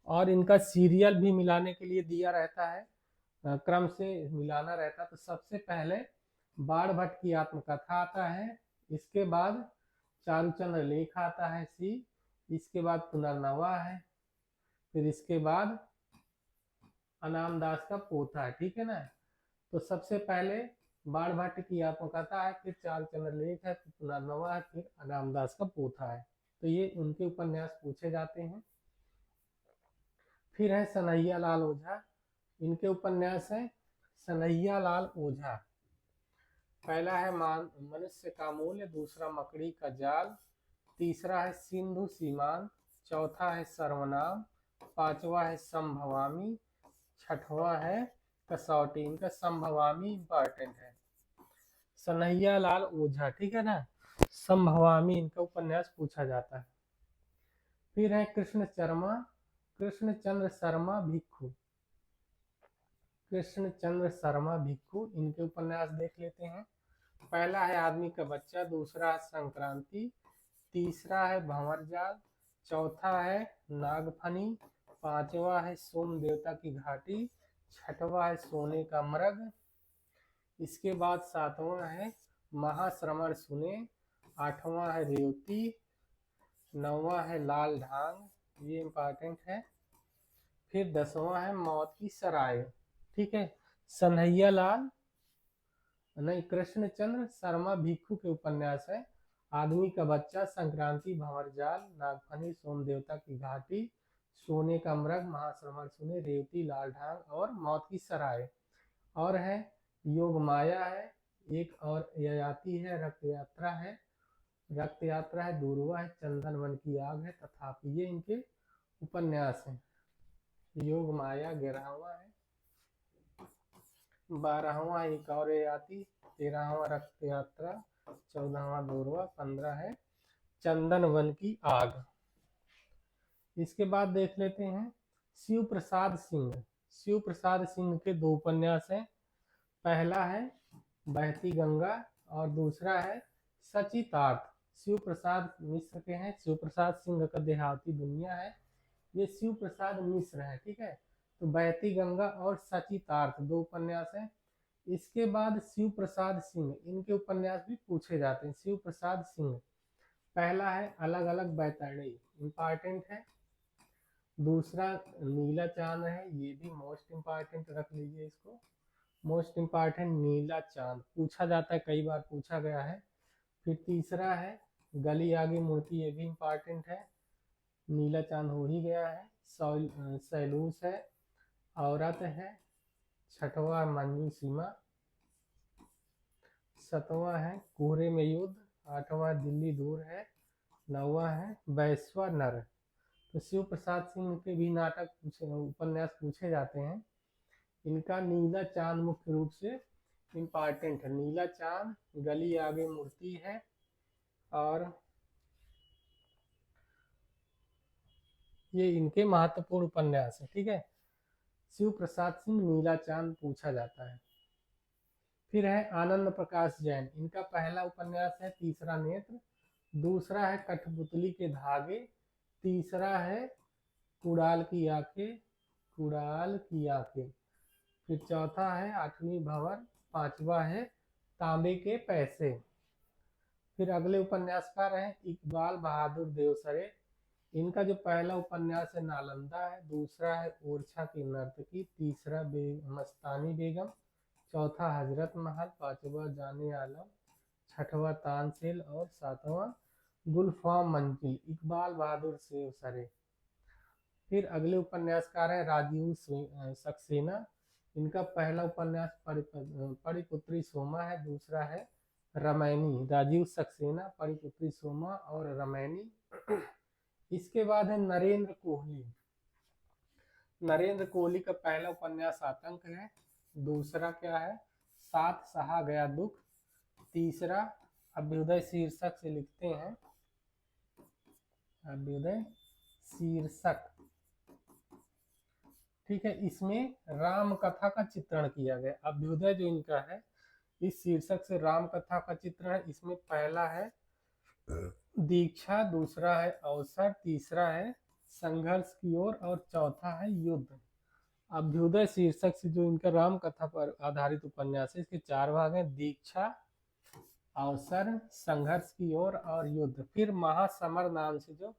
और इनका सीरियल भी मिलाने के लिए दिया रहता है, क्रम से मिलाना रहता है। तो सबसे पहले बाण भट्ट की आत्मकथा आता है, इसके बाद चारुचंद्र लेख आता है सी, इसके बाद पुनर्नवा है, फिर इसके बाद अनाम दास का पोथा है, ठीक है ना। तो सबसे पहले बाण भट्ट की आत्मकथा है, फिर चारुचंद्र लेख है, फिर पुनर्नवा है, फिर अनाम दास का पोथा है। तो ये उनके उपन्यास पूछे जाते हैं। फिर है सनैया लाल ओझा। इनके उपन्यास है सनैया लाल ओझा। पहला है मनुष्य का मूल्य, दूसरा मकड़ी का जाल, तीसरा है सिंधु सीमांत, चौथा है सर्वनाम, पांचवा है संभवामी, छठवां है कसौटी। इनका संभवामी इंपॉर्टेंट है। सनैया लाल ओझा, ठीक है ना, संभवामी इनका उपन्यास पूछा जाता है। फिर है कृष्णचंद्र शर्मा भिक्षु। कृष्णचंद्र शर्मा भिक्षु, इनके उपन्यास देख लेते हैं। पहला है आदमी का बच्चा, दूसरा है संक्रांति, तीसरा है भंवर जाल, चौथा है नागफनी, पांचवा है सोम देवता की घाटी, छठवा है सोने का मृग, इसके बाद सातवां है महाश्रमण सुने, आठवां है रेवती, नौवां है लाल ढांग, ये इंपॉर्टेंट है। फिर 10वां है मौत की सराय, ठीक है। सनैया लाल नहीं, कृष्णचंद्र शर्मा भिक्षु के उपन्यास है आदमी का बच्चा, संक्रांति, भंवर जाल, नागफनी, सोम देवता की घाटी, सोने का मृग, महाश्रमण सुने, रेवती, लाल ढांग और मौत की सराय। और है योग माया है, एक और ययाति है, रक्त यात्रा है, दूरवा है, चंदन वन की आग है, तथापि। ये इनके उपन्यास हैं। योग माया 11वां है, 12वां एक और ययाति, 13वां रक्त यात्रा, 14वां दूरवा, 15 है चंदन वन की आग। इसके बाद देख लेते हैं शिव प्रसाद सिंह। शिव प्रसाद सिंह के 2 उपन्यास हैं। पहला है बहती गंगा और दूसरा है सचितार्थ। शिव प्रसाद मिश्र के हैं। शिव प्रसाद सिंह का देहाती दुनिया है, ये शिव प्रसाद मिश्र है, ठीक है। तो बहती गंगा और सचितार्थ 2 उपन्यास हैं। इसके बाद शिव प्रसाद सिंह, इनके उपन्यास भी पूछे जाते हैं। शिव प्रसाद सिंह, पहला है अलग अलग बैतरणी, इंपॉर्टेंट है। दूसरा नीला चांद है, ये भी मोस्ट इंपॉर्टेंट, रख लीजिए इसको, मोस्ट इंपॉर्टेंट नीला चांद पूछा जाता है, कई बार पूछा गया है। फिर तीसरा है गली आगे मूर्ति, ये भी इंपॉर्टेंट है, नीला चांद हो ही गया है। सैलूस है, औरत है, छठवां मंजू सीमा, 7वां है कोहरे में युद्ध, 8वां दिल्ली दूर है, 9वां है बैसवा नर। तो शिव प्रसाद सिंह के भी नाटक उपन्यास पूछे जाते हैं। इनका नीला चांद मुख्य रूप से इम्पॉर्टेंट है। नीला चांद, गली आगे मूर्ति है, और ये इनके महत्वपूर्ण उपन्यास है, ठीक है। शिव प्रसाद सिंह, नीला चांद पूछा जाता है। फिर है आनंद प्रकाश जैन। इनका पहला उपन्यास है तीसरा नेत्र, दूसरा है कठपुतली के धागे, तीसरा है कुड़ाल की आंखें, फिर चौथा है 8वीं भंवर, 5वां है तांबे के पैसे। फिर अगले उपन्यासकार हैं इकबाल बहादुर देवसरे। इनका जो पहला उपन्यास है नालंदा है, दूसरा है ओरछा की नर्तकी, तीसरा मस्तानी बेगम, चौथा हजरत महल, 5वां जाने आलम, 6वां तानसेन और 7वां गुलफाम मंजिल। इकबाल बहादुर देवसरे। फिर अगले उपन्यासकार हैं राजीव सक्सेना। इनका पहला उपन्यास परिपुत्री सोमा है, दूसरा है रमैनी। राजीव सक्सेना, परिपुत्री सोमा और रमैनी। इसके बाद है नरेंद्र कोहली। नरेंद्र कोहली का पहला उपन्यास आतंक है। दूसरा क्या है, साथ सहा गया दुख। तीसरा अभ्युदय शीर्षक से लिखते हैं, अभ्युदय शीर्षक, ठीक है। इसमें राम कथा का चित्रण किया गया। अभ्युदय जो इनका है, इस शीर्षक से राम कथा का चित्रण है। इसमें पहला है दीक्षा, दूसरा है अवसर, तीसरा है संघर्ष की ओर और चौथा है युद्ध। अभ्युदय शीर्षक से जो इनका राम कथा पर आधारित उपन्यास है, इसके 4 भाग हैं, दीक्षा, अवसर, संघर्ष की ओर और युद्ध। फिर महासमर नाम से जो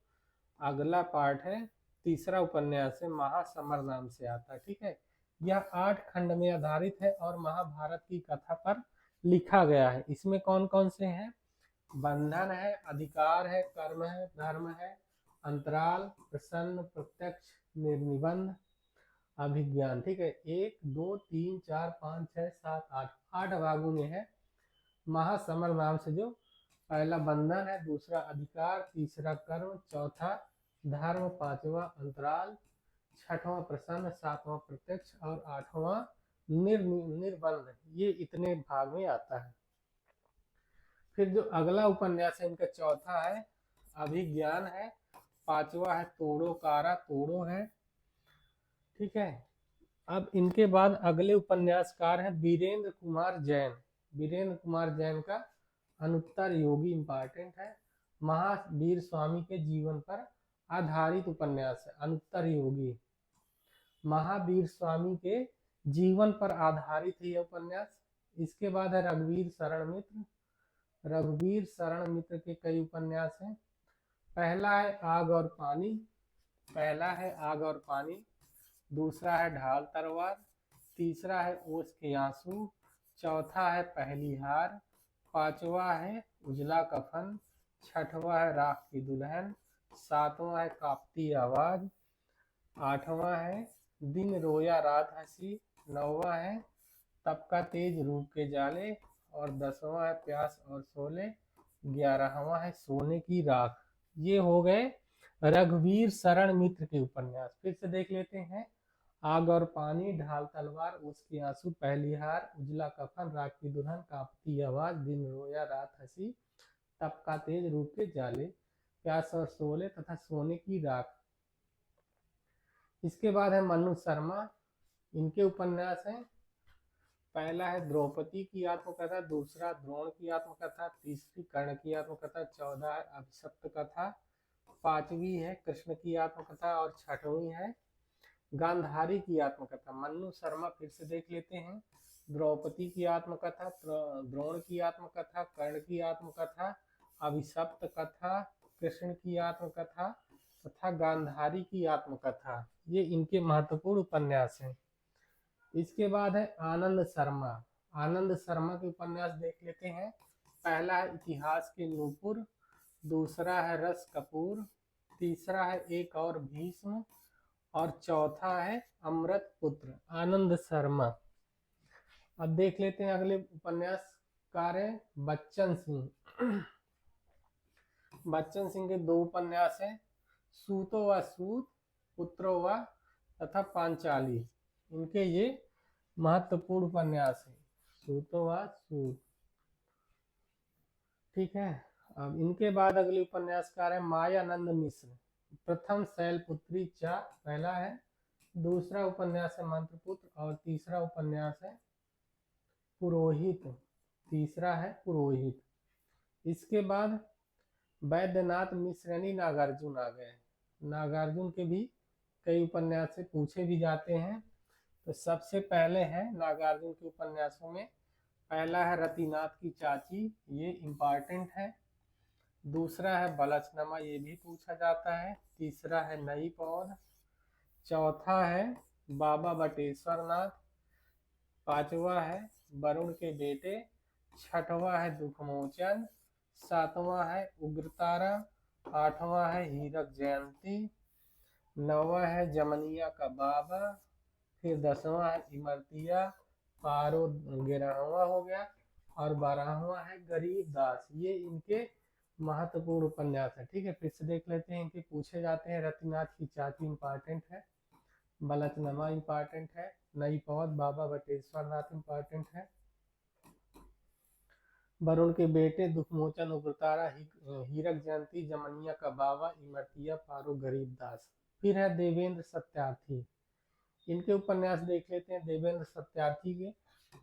अगला पार्ट है, तीसरा उपन्यास है, महासमर नाम से आता है, ठीक है। यह 8 खंड में आधारित है और महाभारत की कथा पर लिखा गया है। इसमें कौन कौन से हैं, बंधन है, अधिकार है, कर्म है, धर्म है, अंतराल, प्रसन्न, प्रत्यक्ष, निर्निबंध, अभिज्ञान, ठीक है। 1 2 3 4 5 6 7 8 8 भागों में है। महासमर नाम से जो पहला बंधन है, दूसरा अधिकार, तीसरा कर्म, चौथा धर्म, पांचवा अंतराल, छठवां प्रसन्न, सातवां प्रत्यक्ष और आठवां निर्बंध। ये इतने भाग में आता है। फिर जो अगला उपन्यास है इनका चौथा है अभिज्ञान है, पांचवा है तोड़ो कारा, तोड़ो है, ठीक है। अब इनके बाद अगले उपन्यासकार हैं वीरेंद्र कुमार जैन। वीरेंद्र कुमार जैन का अनुत्तर योगी इंपॉर्टेंट है, महावीर स्वामी के जीवन पर आधारित उपन्यास है। अनुत्तर योगी महावीर स्वामी के जीवन पर आधारित है यह उपन्यास। इसके बाद है रघुवीर शरण मित्र। रघुवीर शरण मित्र के कई उपन्यास हैं। पहला है आग और पानी, पहला है आग और पानी, दूसरा है ढाल तलवार, तीसरा है ओस के आंसू, चौथा है पहली हार, पांचवा है उजला कफन, छठवां है राख की दुल्हन, सातवां है कांपती आवाज, आठवां है दिन रोया रात हंसी, नौवां है तपका तेज रूप के जाले और 10वां है प्यास और शोले, 11वां है सोने की राख। ये हो गए रघुवीर शरण मित्र के उपन्यास। फिर से देख लेते हैं, आग और पानी, ढाल तलवार, उसके आंसू, पहली हार, उजला कफन, राख की दुल्हन, कांपती आवाज, दिन रोया रात हंसी, तपका तेज रूप के जाले, प्यास और शोले तथा सोने की राख। इसके बाद है मनु शर्मा। इनके उपन्यास हैं, पहला है द्रौपदी की आत्मकथा, दूसरा द्रोण की आत्मकथा, तीसरी कर्ण की आत्मकथा, 14 है अभिशप्त कथा, 5वीं है कृष्ण की आत्मकथा और 6वीं है गांधारी की आत्मकथा। मन्नू शर्मा फिर से देख लेते हैं, द्रौपदी की आत्मकथा, द्रोण की आत्मकथा, कर्ण की आत्मकथा, अभिशप्त कथा, कृष्ण की आत्मकथा तथा गांधारी की आत्मकथा। ये इनके महत्वपूर्ण उपन्यास हैं। इसके बाद है आनंद शर्मा। आनंद शर्मा के उपन्यास देख लेते हैं। पहला है इतिहास के नूपुर, दूसरा है रस कपूर, तीसरा है एक और भीष्म और चौथा है अमृत पुत्र। आनंद शर्मा। अब देख लेते हैं अगले उपन्यासकार है बच्चन सिंह। बच्चन सिंह के 2 उपन्यास हैं, सूतो व सूत, पुत्रो व तथा पांचाली। इनके ये महत्वपूर्ण उपन्यास है, सूतो व सूत, ठीक है। अब इनके बाद अगले उपन्यासकार है मायानंद मिश्र। प्रथम शैलपुत्री चा पहला है, दूसरा उपन्यास है मंत्रपुत्र और तीसरा उपन्यास है पुरोहित, तीसरा है पुरोहित। इसके बाद वैद्यनाथ मिश्रनी नागार्जुन आ गए। नागार्जुन के भी कई उपन्यास से पूछे भी जाते हैं। तो सबसे पहले है नागार्जुन के उपन्यासों में, पहला है रतिनाथ की चाची, ये इम्पॉर्टेंट है। दूसरा है बलचनमा, ये भी पूछा जाता है। तीसरा है नई पौध, चौथा है बाबा बटेश्वर नाथ, पांचवा है वरुण के बेटे, छठवां है दुखमोचन, सातवां है उग्रतारा, आठवां है हीरक जयंती, नौवां है जमनिया का बाबा, फिर 10वां है इमरतिया, पारो 11वां हो गया और 12वां है गरीब दास। ये इनके महत्वपूर्ण उपन्यास है, ठीक है। फिर से देख लेते हैं, इनके पूछे जाते हैं। रतिनाथ की चाची इंपॉर्टेंट है, बलचनमा इम्पॉर्टेंट है। नई पौध बाबा बटेश्वर नाथ इम्पॉर्टेंट है। वरुण के बेटे दुखमोचन उग्रतारा हीरक जयंती जमनिया का बाबा इमरतिया पारो गरीबदास। फिर है देवेंद्र सत्यार्थी, इनके उपन्यास देख लेते हैं। देवेंद्र सत्यार्थी के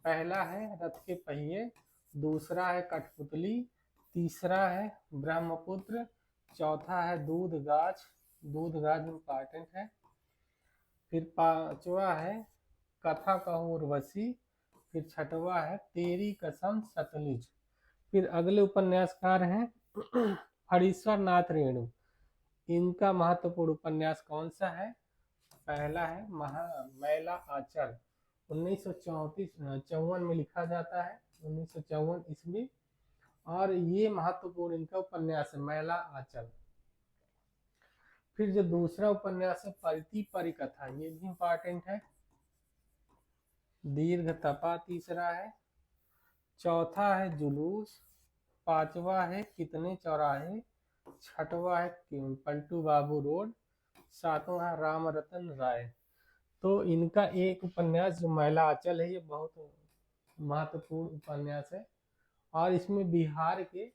पहला है रथ के पहिए, दूसरा है कठपुतली, तीसरा है ब्रह्मपुत्र, चौथा है दूध गाछ इम्पॉर्टेंट है। फिर पांचवा है कथा कहो उर्वशी, फिर छठवा है तेरी कसम सतलुज। फिर अगले उपन्यासकार हैं हरीश्वर नाथ रेणु, इनका महत्वपूर्ण उपन्यास कौन सा है? पहला है मैला आंचल, 1954 में लिखा जाता है, 1954 ईस्वी, और ये महत्वपूर्ण इनका उपन्यास है मैला आंचल। फिर जो दूसरा उपन्यास है परिति परिकथा, ये भी इम्पोर्टेंट है। दीर्घ तपा तीसरा है, चौथा है जुलूस, पांचवा है कितने चौराहे, छठवा है पलटू बाबू रोड, सातवां है राम रतन राय। तो इनका एक उपन्यास जो मैला आंचल है ये बहुत महत्वपूर्ण उपन्यास है, और इसमें बिहार के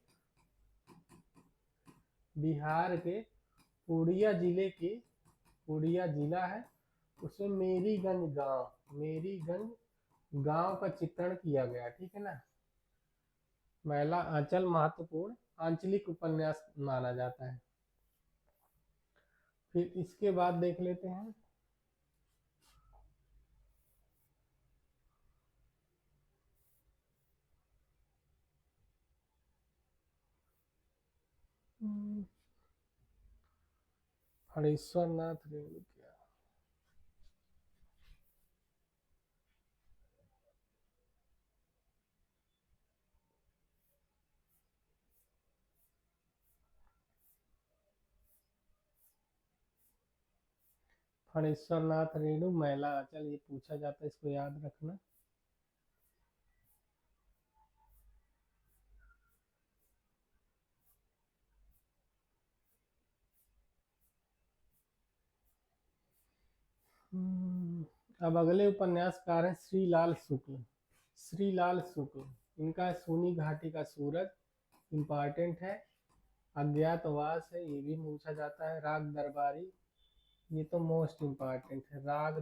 पूर्णिया जिला है, उसमें मेरीगंज गांव का चित्रण किया गया, ठीक है ना। मैला आंचल महत्वपूर्ण आंचलिक उपन्यास माना जाता है। फिर इसके बाद देख लेते हैं हरीश्वर नाथ रेणु क्या। हरीश्वर नाथ रेणु मैला आंचल, ये पूछा जाता है, इसको याद रखना। अब अगले उपन्यासकार हैं श्रीलाल शुक्ल, इनका सूनी घाटी का सूरज इम्पॉर्टेंट है। अज्ञातवास है, ये भी पूछा जाता है। राग दरबारी, ये तो मोस्ट इम्पॉर्टेंट है। राग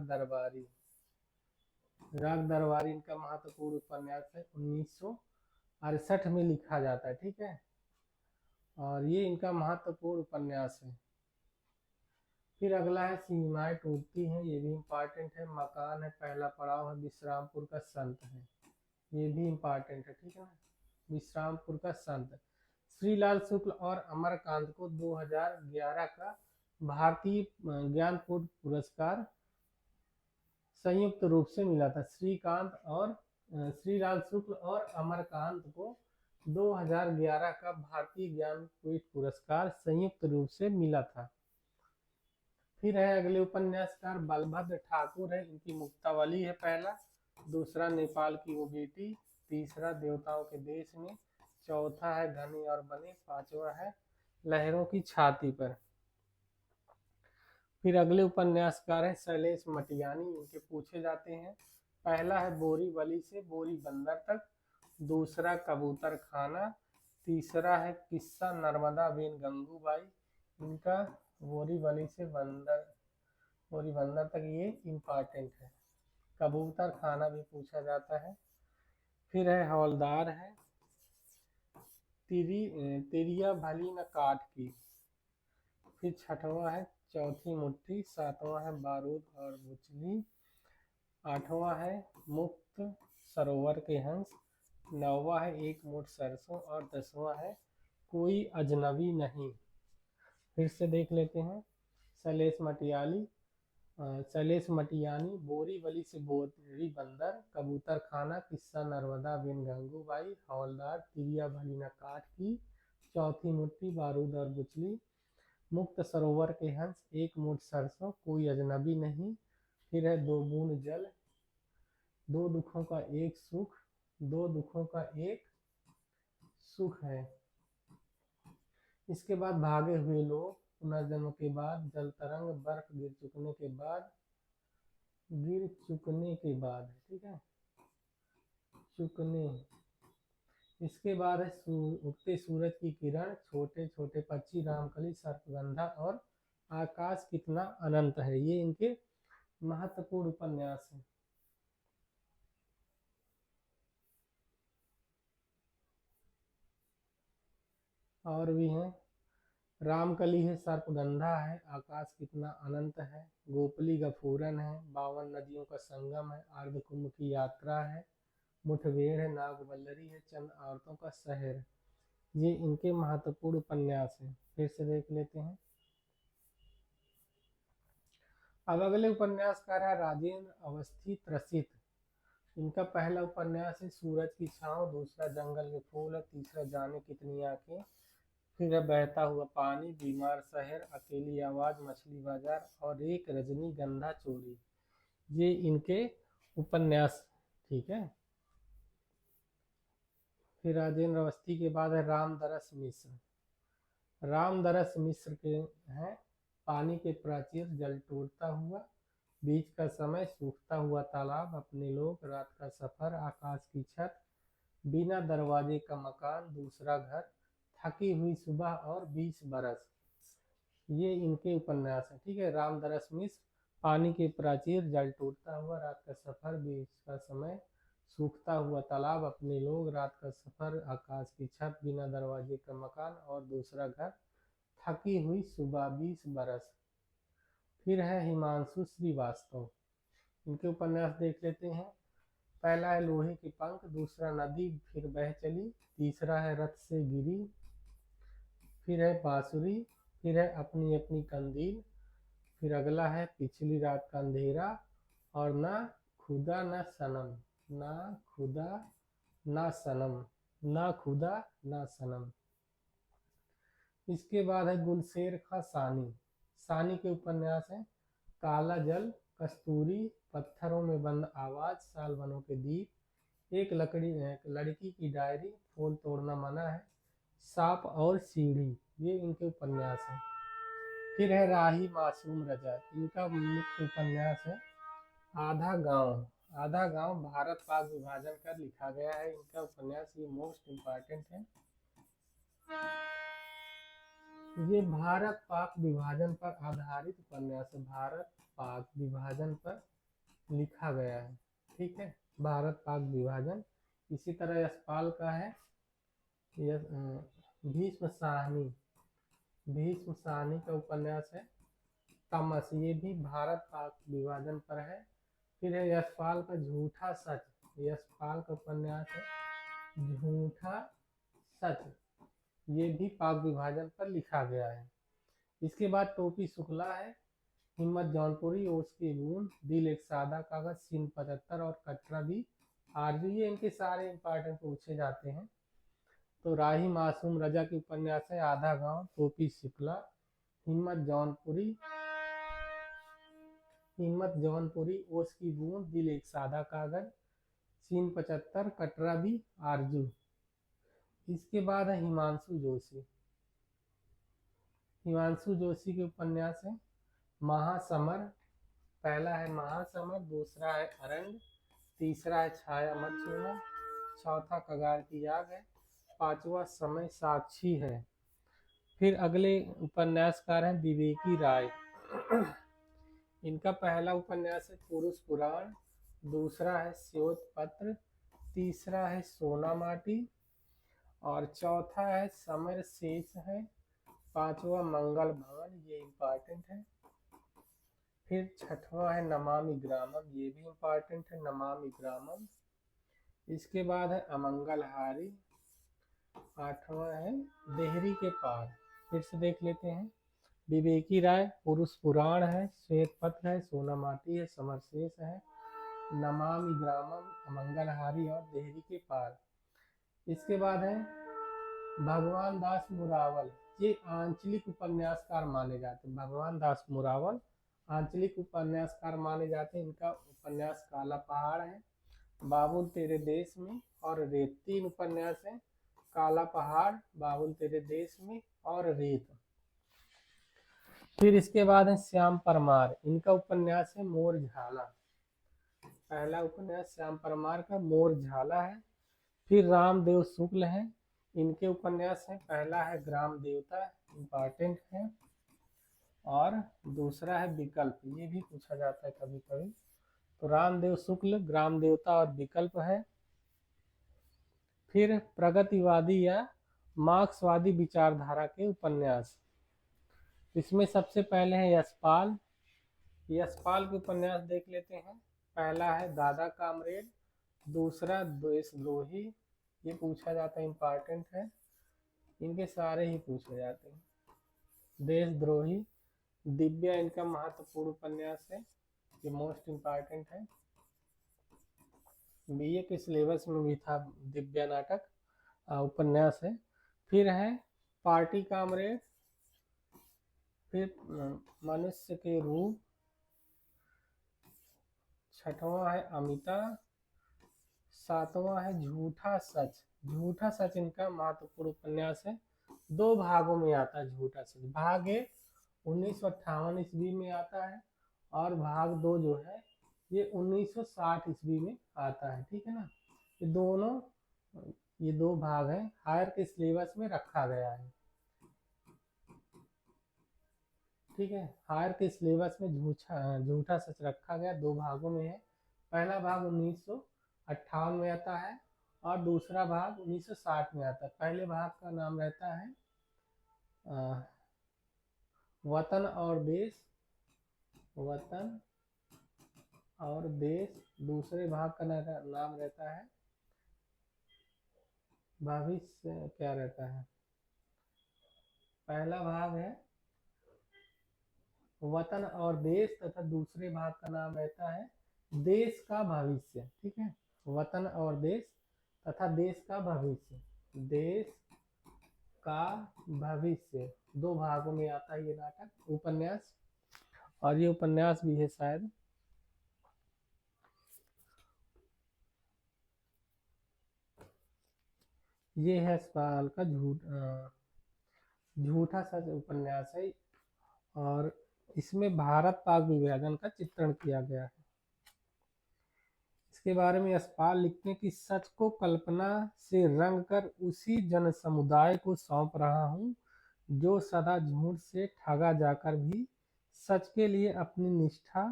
दरबारी इनका महत्वपूर्ण उपन्यास है, 1968 में लिखा जाता है, ठीक है, और ये इनका महत्वपूर्ण उपन्यास है। फिर अगला है सीमाएं टूटती हैं, ये भी इम्पॉर्टेंट है। मकान है, पहला पड़ाव है, विश्रामपुर का संत है, ये भी इम्पॉर्टेंट है, ठीक है ना, विश्रामपुर का संत। श्रीलाल शुक्ल और अमरकांत को 2011 का भारतीय ज्ञानपीठ पुरस्कार संयुक्त रूप से मिला था। श्रीलाल शुक्ल और अमरकांत को 2011 का भारतीय ज्ञानपीठ पुरस्कार संयुक्त रूप से मिला था। फिर है अगले उपन्यासकार बलभद्र ठाकुर है, इनकी मुक्तावली है पहला, दूसरा नेपाल की वो बेटी, तीसरा देवताओं के देश में, चौथा है घने और बने, पांचवा है लहरों की छाती पर। फिर अगले उपन्यासकार हैं शैलेश मटियानी, इनके पूछे जाते हैं। पहला है बोरीवली से बोरी बंदर तक, दूसरा कबूतर खाना, तीसरा है किस्सा नर्मदा बेन गंगूबाई, इनका बोरीवली से बोरी बंदर तक ये इम्पॉर्टेंट है। कबूतर खाना भी पूछा जाता है। फिर है हवलदार है, तिरिया भली न काट की। फिर छठवां है चौथी मुट्ठी, सातवां है बारूद और बुचली, आठवां है मुक्त सरोवर के हंस, नौवां है एक मुठ सरसों, और 10वां है कोई अजनबी नहीं। फिर से देख लेते हैं शैलेश मटियानी, बोरीवली से बोरी बंदर, कबूतर खाना, किस्सा नर्मदा बिन गंगूबाई, हवलदार, तिरिया भली न काट की, चौथी मुट्ठी, बारूद और बुचली, मुक्त सरोवर के हंस, एक मुठ सरसों, कोई अजनबी नहीं। फिर है दो बूंद जल, दो दुखों का एक सुख है। इसके बाद भागे हुए लोग, पुनर्जन्म के बाद, जल तरंग, बर्फ गिर चुकने के बाद, गिर चुकने के बाद है, ठीक है, चुकने। इसके बाद है उगते सूरज की किरण, छोटे छोटे पक्षी, रामकली, सर्पगंधा और आकाश कितना अनंत है। ये इनके महत्वपूर्ण उपन्यास हैं। और भी हैं, रामकली है, सर्पगंधा है, आकाश कितना अनंत है, गोपली गफूरन है, 52 नदियों का संगम है, अर्धकुंभ की यात्रा है, मुठभेड़ है, नागवल्लरी है, चंद औरतों का शहर। ये इनके महत्वपूर्ण उपन्यास हैं। फिर से देख लेते हैं। अब अगले उपन्यासकार है राजेंद्र अवस्थी त्रसित। इनका पहला उपन्यास है सूरज की छांव, दूसरा जंगल के फूल है, तीसरा जाने कितनी आंखें, फिर है बहता हुआ पानी, बीमार शहर, अकेली आवाज, मछली बाजार और एक रजनीगंधा चोरी। ये इनके उपन्यास, ठीक है। फिर राजेंद्र अवस्थी के बाद है रामदरस मिश्र। रामदरस मिश्र के हैं पानी के प्राचीर, जल टूटता हुआ, बीच का समय, सूखता हुआ तालाब, अपने लोग, रात का सफर, आकाश की छत, बिना दरवाजे का मकान, दूसरा घर, थकी हुई सुबह और 20 बरस। ये इनके उपन्यास हैं, ठीक है। रामदरस मिश्र, पानी के प्राचीर, जल टूटता हुआ, रात का सफर, बीच का समय, सूखता हुआ तालाब, अपने लोग, रात का सफर, आकाश की छत, बिना दरवाजे का मकान और दूसरा घर, थकी हुई सुबह, 20 बरस। फिर है हिमांशु श्रीवास्तव। इनके उपन्यास देख लेते हैं। पहला है लोहे के पंख, दूसरा नदी फिर बह चली, तीसरा है रथ से गिरी, फिर है बांसुरी, फिर है अपनी अपनी कंदील, फिर अगला है पिछली रात का अंधेरा और ना खुदा ना सनम, ना खुदा ना सनम, ना खुदा ना सनम। इसके बाद है गुलशेर खां सानी। सानी के उपन्यास हैं काला जल, कस्तूरी, पत्थरों में बंद आवाज, सालवनों के दीप, एक लड़की की डायरी, फूल तोड़ना मना है, सांप और सीढ़ी। ये इनके उपन्यास हैं। फिर है राही मासूम रजा। इनका मुख्य उपन्यास है आधा गांव। आधा गांव भारत पाक विभाजन कर लिखा गया है इनका उपन्यास, ये मोस्ट इम्पॉर्टेंट है। ये भारत पाक विभाजन पर आधारित उपन्यास है, भारत पाक विभाजन पर लिखा गया है, ठीक है, भारत पाक विभाजन। इसी तरह यशपाल का है भीष्म साहनी। भीष्म साहनी का उपन्यास है तमस, ये भी भारत पाक विभाजन पर है। फिर है यशपाल का झूठा सच। यशपाल का उपन्यास है झूठा सच, ये भी पाक विभाजन पर लिखा गया है। इसके बाद टोपी शुक्ला है हिम्मत जौनपुरी, ओस की बूंद, दिल एक सादा कागज, सीन 75 और कटरा भी आरजू। ये इनके सारे इंपॉर्टेंट पूछे जाते हैं। तो राही मासूम रजा की उपन्यास है आधा गांव, टोपी शुक्ला, हिम्मत जौनपुरी, ओस की बूंद, दिल एक सादा कागज, सीन 75, कटरा भी आरजू। इसके बाद है हिमांशु जोशी। हिमांशु जोशी के उपन्यास है महासमर। पहला है महासमर, दूसरा है अरंग, तीसरा है छाया मत छूना, चौथा कगार की आग है, पांचवा समय साक्षी है। फिर अगले उपन्यासकार हैं विवेकी राय। इनका पहला उपन्यास है पुरुष पुराण, दूसरा है श्वेत पत्र, तीसरा है सोना माटी और चौथा है समर शेष है, पांचवा मंगल भवन, ये इम्पॉर्टेंट है। फिर छठवां है नमामि ग्रामम, ये भी इम्पॉर्टेंट है, नमामि ग्रामम। इसके बाद है अमंगल हारी, आठवां है देहरी के पार। फिर से देख लेते हैं। विवेकी राय पुरुष पुराण है, श्वेत पत्र है, सोना माटी है, समरशेष है, नमामि ग्रामम, अमंगल हारी और देहरी के पार। इसके बाद है भगवान दास मुरावल। ये आंचलिक उपन्यासकार माने जाते हैं। भगवान दास मुरावल आंचलिक उपन्यासकार माने जाते हैं। इनका उपन्यास काला पहाड़ है, बाबुल तेरे देश में और रेत। 3 उपन्यास हैं, काला पहाड़, बाबुल तेरे देश में और रेत। फिर इसके बाद है श्याम परमार। इनका उपन्यास है मोर झाला। पहला उपन्यास श्याम परमार का मोर झाला है। फिर रामदेव शुक्ल है, इनके उपन्यास है। पहला है ग्राम देवता, इम्पॉर्टेंट है। और दूसरा है विकल्प, ये भी पूछा जाता है कभी कभी। तो रामदेव शुक्ल, ग्राम देवता और विकल्प है। फिर प्रगतिवादी या मार्क्सवादी विचारधारा के उपन्यास, इसमें सबसे पहले है यशपाल। यशपाल के उपन्यास देख लेते हैं। पहला है दादा कामरेड, दूसरा देशद्रोही, ये पूछा जाता है, इम्पॉर्टेंट है। इनके सारे ही पूछे जाते हैं। देशद्रोही, दिव्या इनका महत्वपूर्ण उपन्यास है, ये मोस्ट इम्पॉर्टेंट है। बीए के सिलेबस में भी था दिव्या नाटक, उपन्यास है। फिर है पार्टी कामरेड, फिर मनुष्य के रूप, छठवां है अमिता, सातवां है झूठा सच। झूठा सच इनका महत्वपूर्ण उपन्यास है, 2 भागों में आता है झूठा सच। भाग 1 1958 ईस्वी में आता है और भाग 2 जो है ये 1960 ईस्वी में आता है, ठीक है ना। ये दोनों, ये 2 भाग हैं, हायर के सिलेबस में रखा गया है, ठीक है। हायर के सिलेबस में झूठा सच रखा गया, 2 भागों में है। पहला भाग 1958 में आता है और दूसरा भाग 1960 में आता है। पहले भाग का नाम रहता है वतन और देश, वतन और देश। दूसरे भाग का नाम रहता है भविष्य, क्या रहता है, पहला भाग है वतन और देश तथा दूसरे भाग का नाम रहता है देश का भविष्य, ठीक है। वतन और देश तथा देश का भविष्य, देश का भविष्य, 2 भागों में आता है ये नाटक, उपन्यास। और ये उपन्यास भी है शायद। ये है सवाल का झूठा सच उपन्यास है और इसमें भारत पाक विभाजन का चित्रण किया गया है। इसके बारे में यशपाल लिखते हैं कि सच को कल्पना से रंग कर उसी जन समुदाय को सौंप रहा हूँ जो सदा झूठ से ठगा जाकर भी सच के लिए अपनी निष्ठा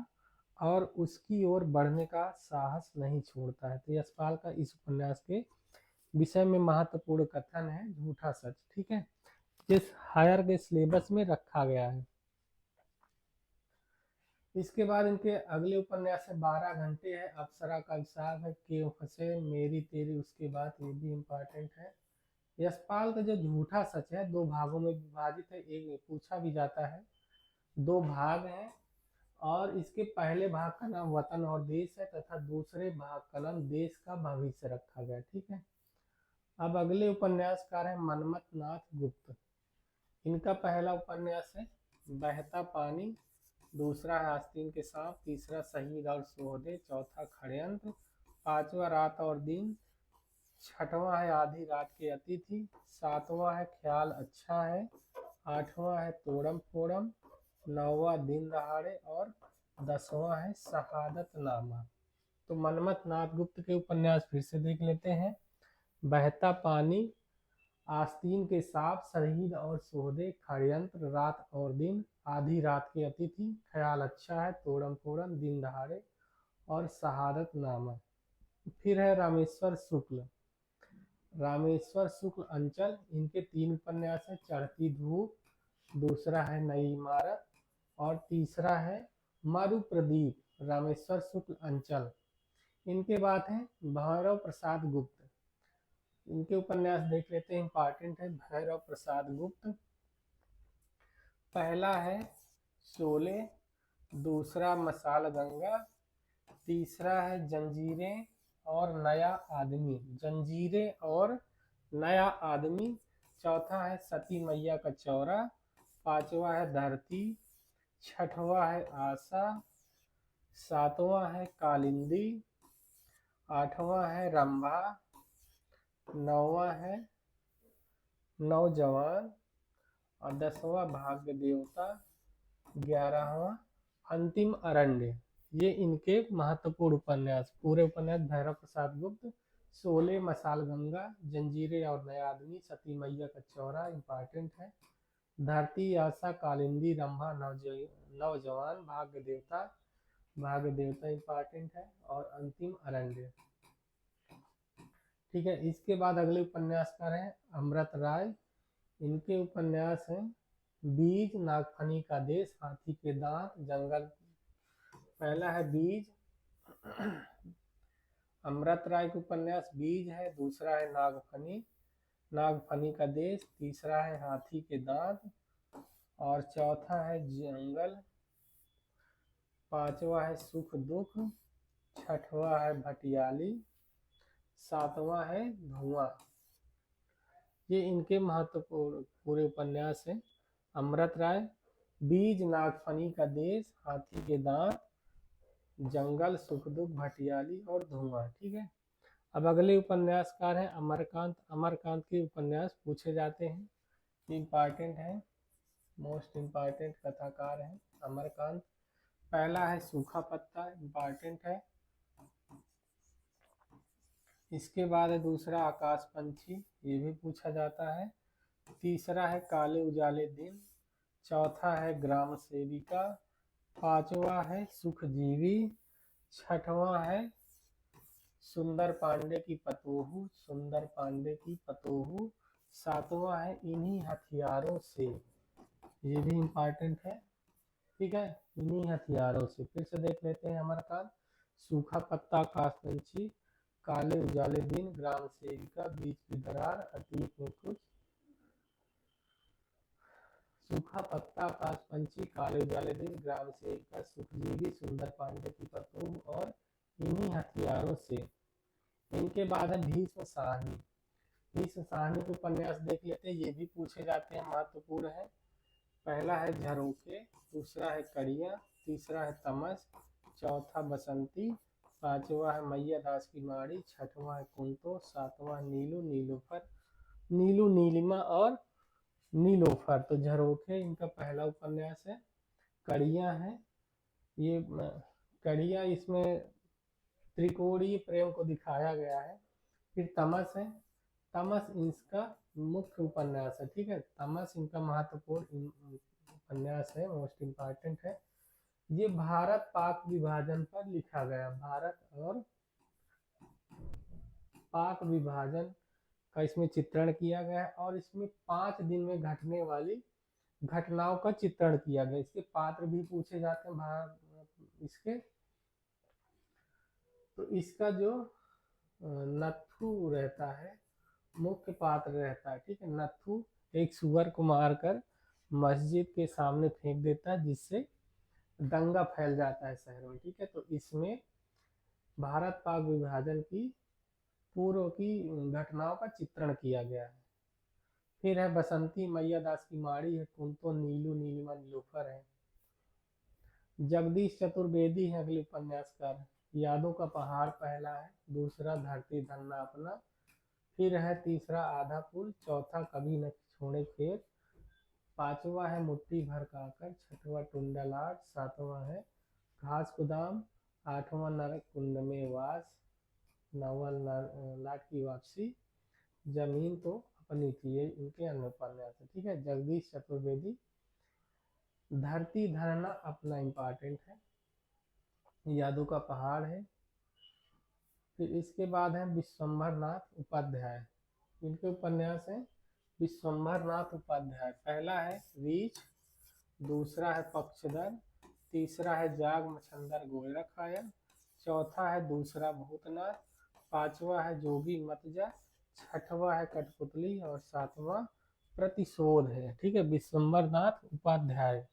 और उसकी ओर बढ़ने का साहस नहीं छोड़ता है। तो यशपाल का इस उपन्यास के विषय में महत्वपूर्ण कथन है झूठा सच, ठीक है, जिस हायर के सिलेबस में रखा गया है। इसके बाद इनके अगले उपन्यास है 12 घंटे है, अप्सरा का अभिशाप है, क्यों फंसे, मेरी तेरी उसके बाद, ये भी इम्पोर्टेंट है। यशपाल का जो झूठा सच है 2 भागों में विभाजित है, एक पूछा भी जाता है, 2 भाग हैं। और इसके पहले भाग का नाम वतन और देश है तथा दूसरे भाग का नाम देश का भविष्य रखा गया, ठीक है। अब अगले उपन्यासकार है मनमथ नाथ गुप्त। इनका पहला उपन्यास है बहता पानी, दूसरा है आस्तीन के सांप, तीसरा शहीद और सोहदे, चौथा षड्यंत्र, 5वां रात और दिन, 6वां है आधी रात के अतिथि, 7वां है ख्याल अच्छा है, 8वां है तोड़म फोड़म, 9वां दिन दहाड़े और 10वां है शहादत नामा। तो मनमथ नाथ गुप्त के उपन्यास फिर से देख लेते हैं। बहता पानी, आस्तीन के सांप, शहीद और सोहदे, षड्यंत्र, रात और दिन, आधी रात के अतिथि, ख्याल अच्छा है, तोड़म फोड़म, दिन दहाड़े और शहादत नामा। फिर है रामेश्वर शुक्ल। रामेश्वर शुक्ल अंचल, इनके 3 उपन्यास है, चढ़ती धूप, दूसरा है नई इमारत और तीसरा है मरु प्रदीप। रामेश्वर शुक्ल अंचल। इनके बाद है भैरव प्रसाद गुप्त। इनके उपन्यास देख लेते हैं, इंपॉर्टेंट है। भैरव प्रसाद गुप्त, पहला है शोले, दूसरा मसाल गंगा, तीसरा है जंजीरें और नया आदमी, जंजीरें और नया आदमी, चौथा है सती मैया का चौरा, 5वां है धरती, 6वां है आशा, 7वां है कालिंदी, 8वां है रंभा, 9वां है नौजवान और 10वां भाग्य देवता, 11वां अंतिम अरण्य। ये इनके महत्वपूर्ण उपन्यास, पूरे उपन्यास भैरव प्रसाद गुप्त, शोले, मशालगंगा, जंजीरें और नया आदमी, सती मैया का चौरा इम्पॉर्टेंट है, धरती आशा, कालिंदी, रंभा, नौजवान, भाग्य देवता इम्पॉर्टेंट है, और अंतिम अरण्य। ठीक है, इसके बाद अगले उपन्यासकार हैं अमृत राय। इनके उपन्यास हैं बीज, नागफनी का देश, हाथी के दांत, जंगल। पहला है बीज, अमृत राय के उपन्यास बीज है, दूसरा है नागफनी का देश, तीसरा है हाथी के दांत, और चौथा है जंगल, पांचवा है सुख दुख, छठवां है भटियाली, सातवां है धुआं। ये इनके महत्वपूर्ण पूरे उपन्यास हैं। अमृत राय, बीज, नागफनी का देश, हाथी के दांत, जंगल, सुख दुख, भटियाली और धुआं। ठीक है, अब अगले उपन्यासकार हैं अमरकांत। अमरकांत के उपन्यास पूछे जाते हैं, इम्पॉर्टेंट है, मोस्ट इम्पॉर्टेंट कथाकार हैं अमरकांत। पहला है सूखा पत्ता, इम्पॉर्टेंट है। इसके बाद है दूसरा आकाश पंछी, ये भी पूछा जाता है। तीसरा है काले उजाले दिन, चौथा है ग्राम सेविका, पांचवा है सुखजीवी, छठवां है सुंदर पांडे की पतोहू, सातवां है इन्हीं हथियारों से, ये भी इम्पॉर्टेंट है। ठीक है, इन्हीं हथियारों से। फिर से देख लेते हैं अमरकांत। सूखा पत्ता, आकाश पंछी, काले उजाले दिन, ग्राम सेविका, बीच की दरार, अतीत में कुछ। सूखा पत्ता, आकाश पंछी, काले उजाले दिन, ग्राम सेविका, सुखजीवी, सुंदर पांडे की पतोहू और इन्हीं हथियारों से। इनके बाद है भीष्म साहनी। भीष्म साहनी के उपन्यास देख लेते हैं, ये भी पूछे जाते हैं, महत्वपूर्ण है। पहला है झरोखे, दूसरा है कड़िया, तीसरा है तमस, चौथा बसंती, पांचवा है मैया दास की माड़ी, छठवां है कुंतो, सातवां नीलू नीलिमा और नीलोफर। तो झरोखे इनका पहला उपन्यास है। कड़िया है, ये कड़िया, इसमें त्रिकोणीय प्रेम को दिखाया गया है। फिर तमस है, तमस इसका मुख्य उपन्यास है। ठीक है, तमस इनका महत्वपूर्ण उपन्यास है, मोस्ट इम्पॉर्टेंट है। ये भारत पाक विभाजन पर लिखा गया, भारत और पाक विभाजन का इसमें चित्रण किया गया है, और इसमें 5 दिन में घटने वाली घटनाओं का चित्रण किया गया। इसके पात्र भी पूछे जाते हैं इसके। तो इसका जो नत्थु रहता है, मुख्य पात्र रहता है। ठीक है, नत्थु एक सुअर को मारकर मस्जिद के सामने फेंक देता है, जिससे दंगा फैल जाता है शहर में। ठीक है, तो इसमें भारत पाक विभाजन की पूर्व की घटनाओं का चित्रण किया गया है। फिर है बसंती, मैया दास की माड़ी है, कुंतो, नीलू नीलिमा, नीलोफर है। जगदीश चतुर्वेदी है अगले उपन्यासकार। यादों का पहाड़ पहला है, दूसरा धरती धरना अपना, फिर है तीसरा आधा पुल, चौथा कभी न छोड़े खेत, पांचवा है मुट्ठी भर काकर, छठवां टुंडलाट, सातवां है घास कुदाम, आठवां नरक कुंड में वास, नौवां लाट की वापसी, जमीन तो अपनी थी। ये इनके अन्य उपन्यास है। ठीक है, जगदीश चतुर्वेदी। धरती धरना अपना इम्पॉर्टेंट है, यादों का पहाड़ है। फिर इसके बाद है विश्वंभर नाथ उपाध्याय। इनके उपन्यास हैं विश्वंभर नाथ उपाध्याय। पहला है रीछ, दूसरा है पक्षधर, तीसरा है जाग मछंदर गोरख आया, चौथा है दूसरा भूतनाथ, पांचवा है जोगी मतजा, छठवां है कठपुतली और सातवां प्रतिशोध है। ठीक है, विश्वंभर नाथ उपाध्याय।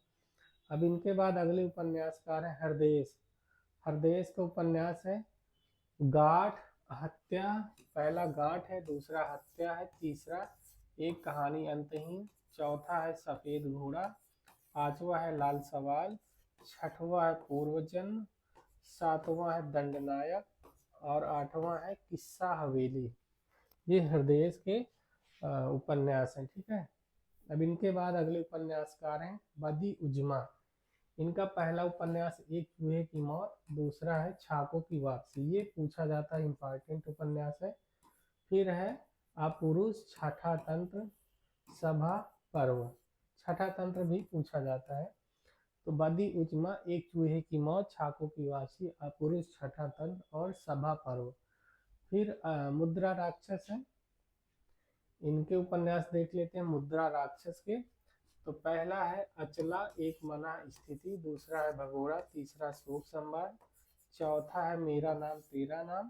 अब इनके बाद अगले उपन्यासकार है हरदेश। हरदेश का उपन्यास है गाठ, हत्या। पहला गाठ है, दूसरा हत्या है, तीसरा एक कहानी अंतहीन, चौथा है सफेद घोड़ा, पांचवा है लाल सवाल, छठवां है पूर्वजन्म, सातवां है दंडनायक और आठवां है किस्सा हवेली। ये हृदय के उपन्यास हैं। ठीक है, अब इनके बाद अगले उपन्यासकार हैं बदी उजमा। इनका पहला उपन्यास एक चूहे की मौत, दूसरा है छापों की वापसी, ये पूछा जाता है, इम्पोर्टेंट उपन्यास है। फिर है अपुरुष, छठा तंत्र, सभा पर्व, छठा तंत्र भी पूछा जाता है। तो बदी उचमा, एक चूहे की मौत, छापों की वापसी, अपुरुष, छठा तंत्र और सभा पर्व। फिर मुद्रा राक्षस है, इनके उपन्यास देख लेते हैं मुद्रा राक्षस के। तो पहला है अचला एक मना स्थिति, दूसरा है भगोड़ा, तीसरा शोक संवाद, चौथा है मेरा नाम तेरा नाम,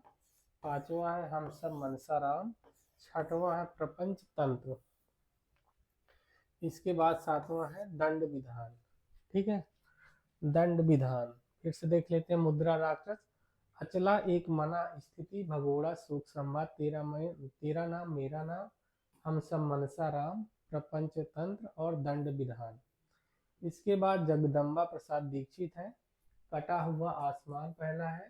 पांचवा है हम सब मनसा राम, छठवां है प्रपंच तंत्र। इसके बाद सातवां है दंड विधान। ठीक है, दंड विधान फिर से देख लेते हैं। मुद्रा राक्षस, अचला एक मना स्थिति, भगोड़ा, शोक संवाद, तेरा नाम मेरा नाम, हम सब मनसा राम, प्रपंच तंत्र और दंड विधान। इसके बाद जगदम्बा प्रसाद दीक्षित है, कटा हुआ आसमान पहला है,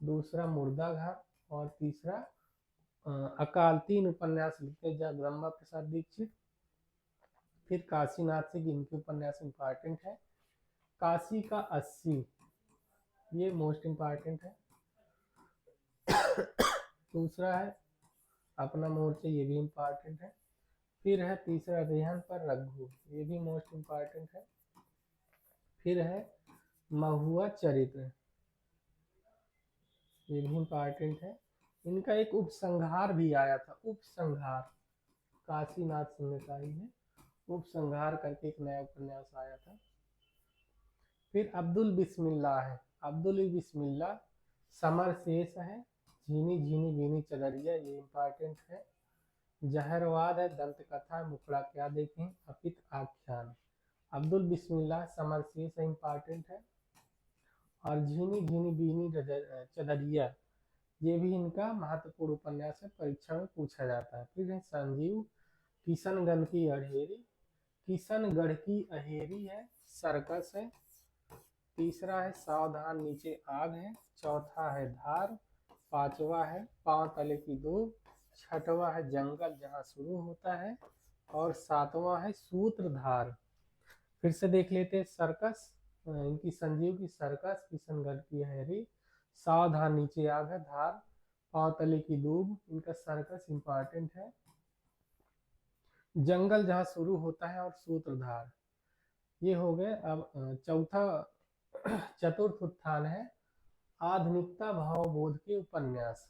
दूसरा मुर्दा घर और तीसरा अकाल। तीन उपन्यास लिखे जगदम्बा प्रसाद दीक्षित। फिर काशीनाथ से इनके उपन्यास इंपॉर्टेंट है। काशी का 80, ये मोस्ट इम्पॉर्टेंट है। दूसरा है अपना मोर्चा, ये भी इम्पॉर्टेंट है। फिर है तीसरा रेहन पर रघु, ये भी मोस्ट इम्पॉर्टेंट है। फिर है महुआ चरित्र, ये भी इम्पॉर्टेंट है। इनका एक उपसंहार भी आया था, उपसंहार, काशीनाथ सिंह का ही है, उपसंहार करके एक नया उपन्यास आया था। फिर अब्दुल बिस्मिल्लाह है, अब्दुल बिस्मिल्लाह, समर शेष है, झीनी झीनी बीनी चदरिया, ये इम्पॉर्टेंट है। जहरवाद है, दंत कथा, मुखड़ा क्या देखें, अपित आख्यान। अब्दुल बिस्मिल्लाह, समर शेष इम्पॉर्टेंट है। और झीनी झीनी बीनी चदरिया, ये भी इनका महत्वपूर्ण उपन्यास है, परीक्षा में पूछा जाता है। फिर है संजीव, किशनगढ़ की अहेरी, किशनगढ़ की अहेरी है, सर्कस है। तीसरा है सावधान नीचे आग है, चौथा है धार, पांचवा है पांव तले की दूब, छठवा है जंगल जहां शुरू होता है और सातवां है सूत्रधार। फिर से देख लेते हैं सर्कस, इनकी संजीव की सर्कस, किशनगढ़ की हैरी, सावधान नीचे आग है, धार, पांव तले की दूब, इनका सर्कस इंपॉर्टेंट है। जंगल जहां शुरू होता है और सूत्रधार, ये हो गए। अब चौथा चतुर्थ उत्थान है आधुनिकता भावबोध के उपन्यास।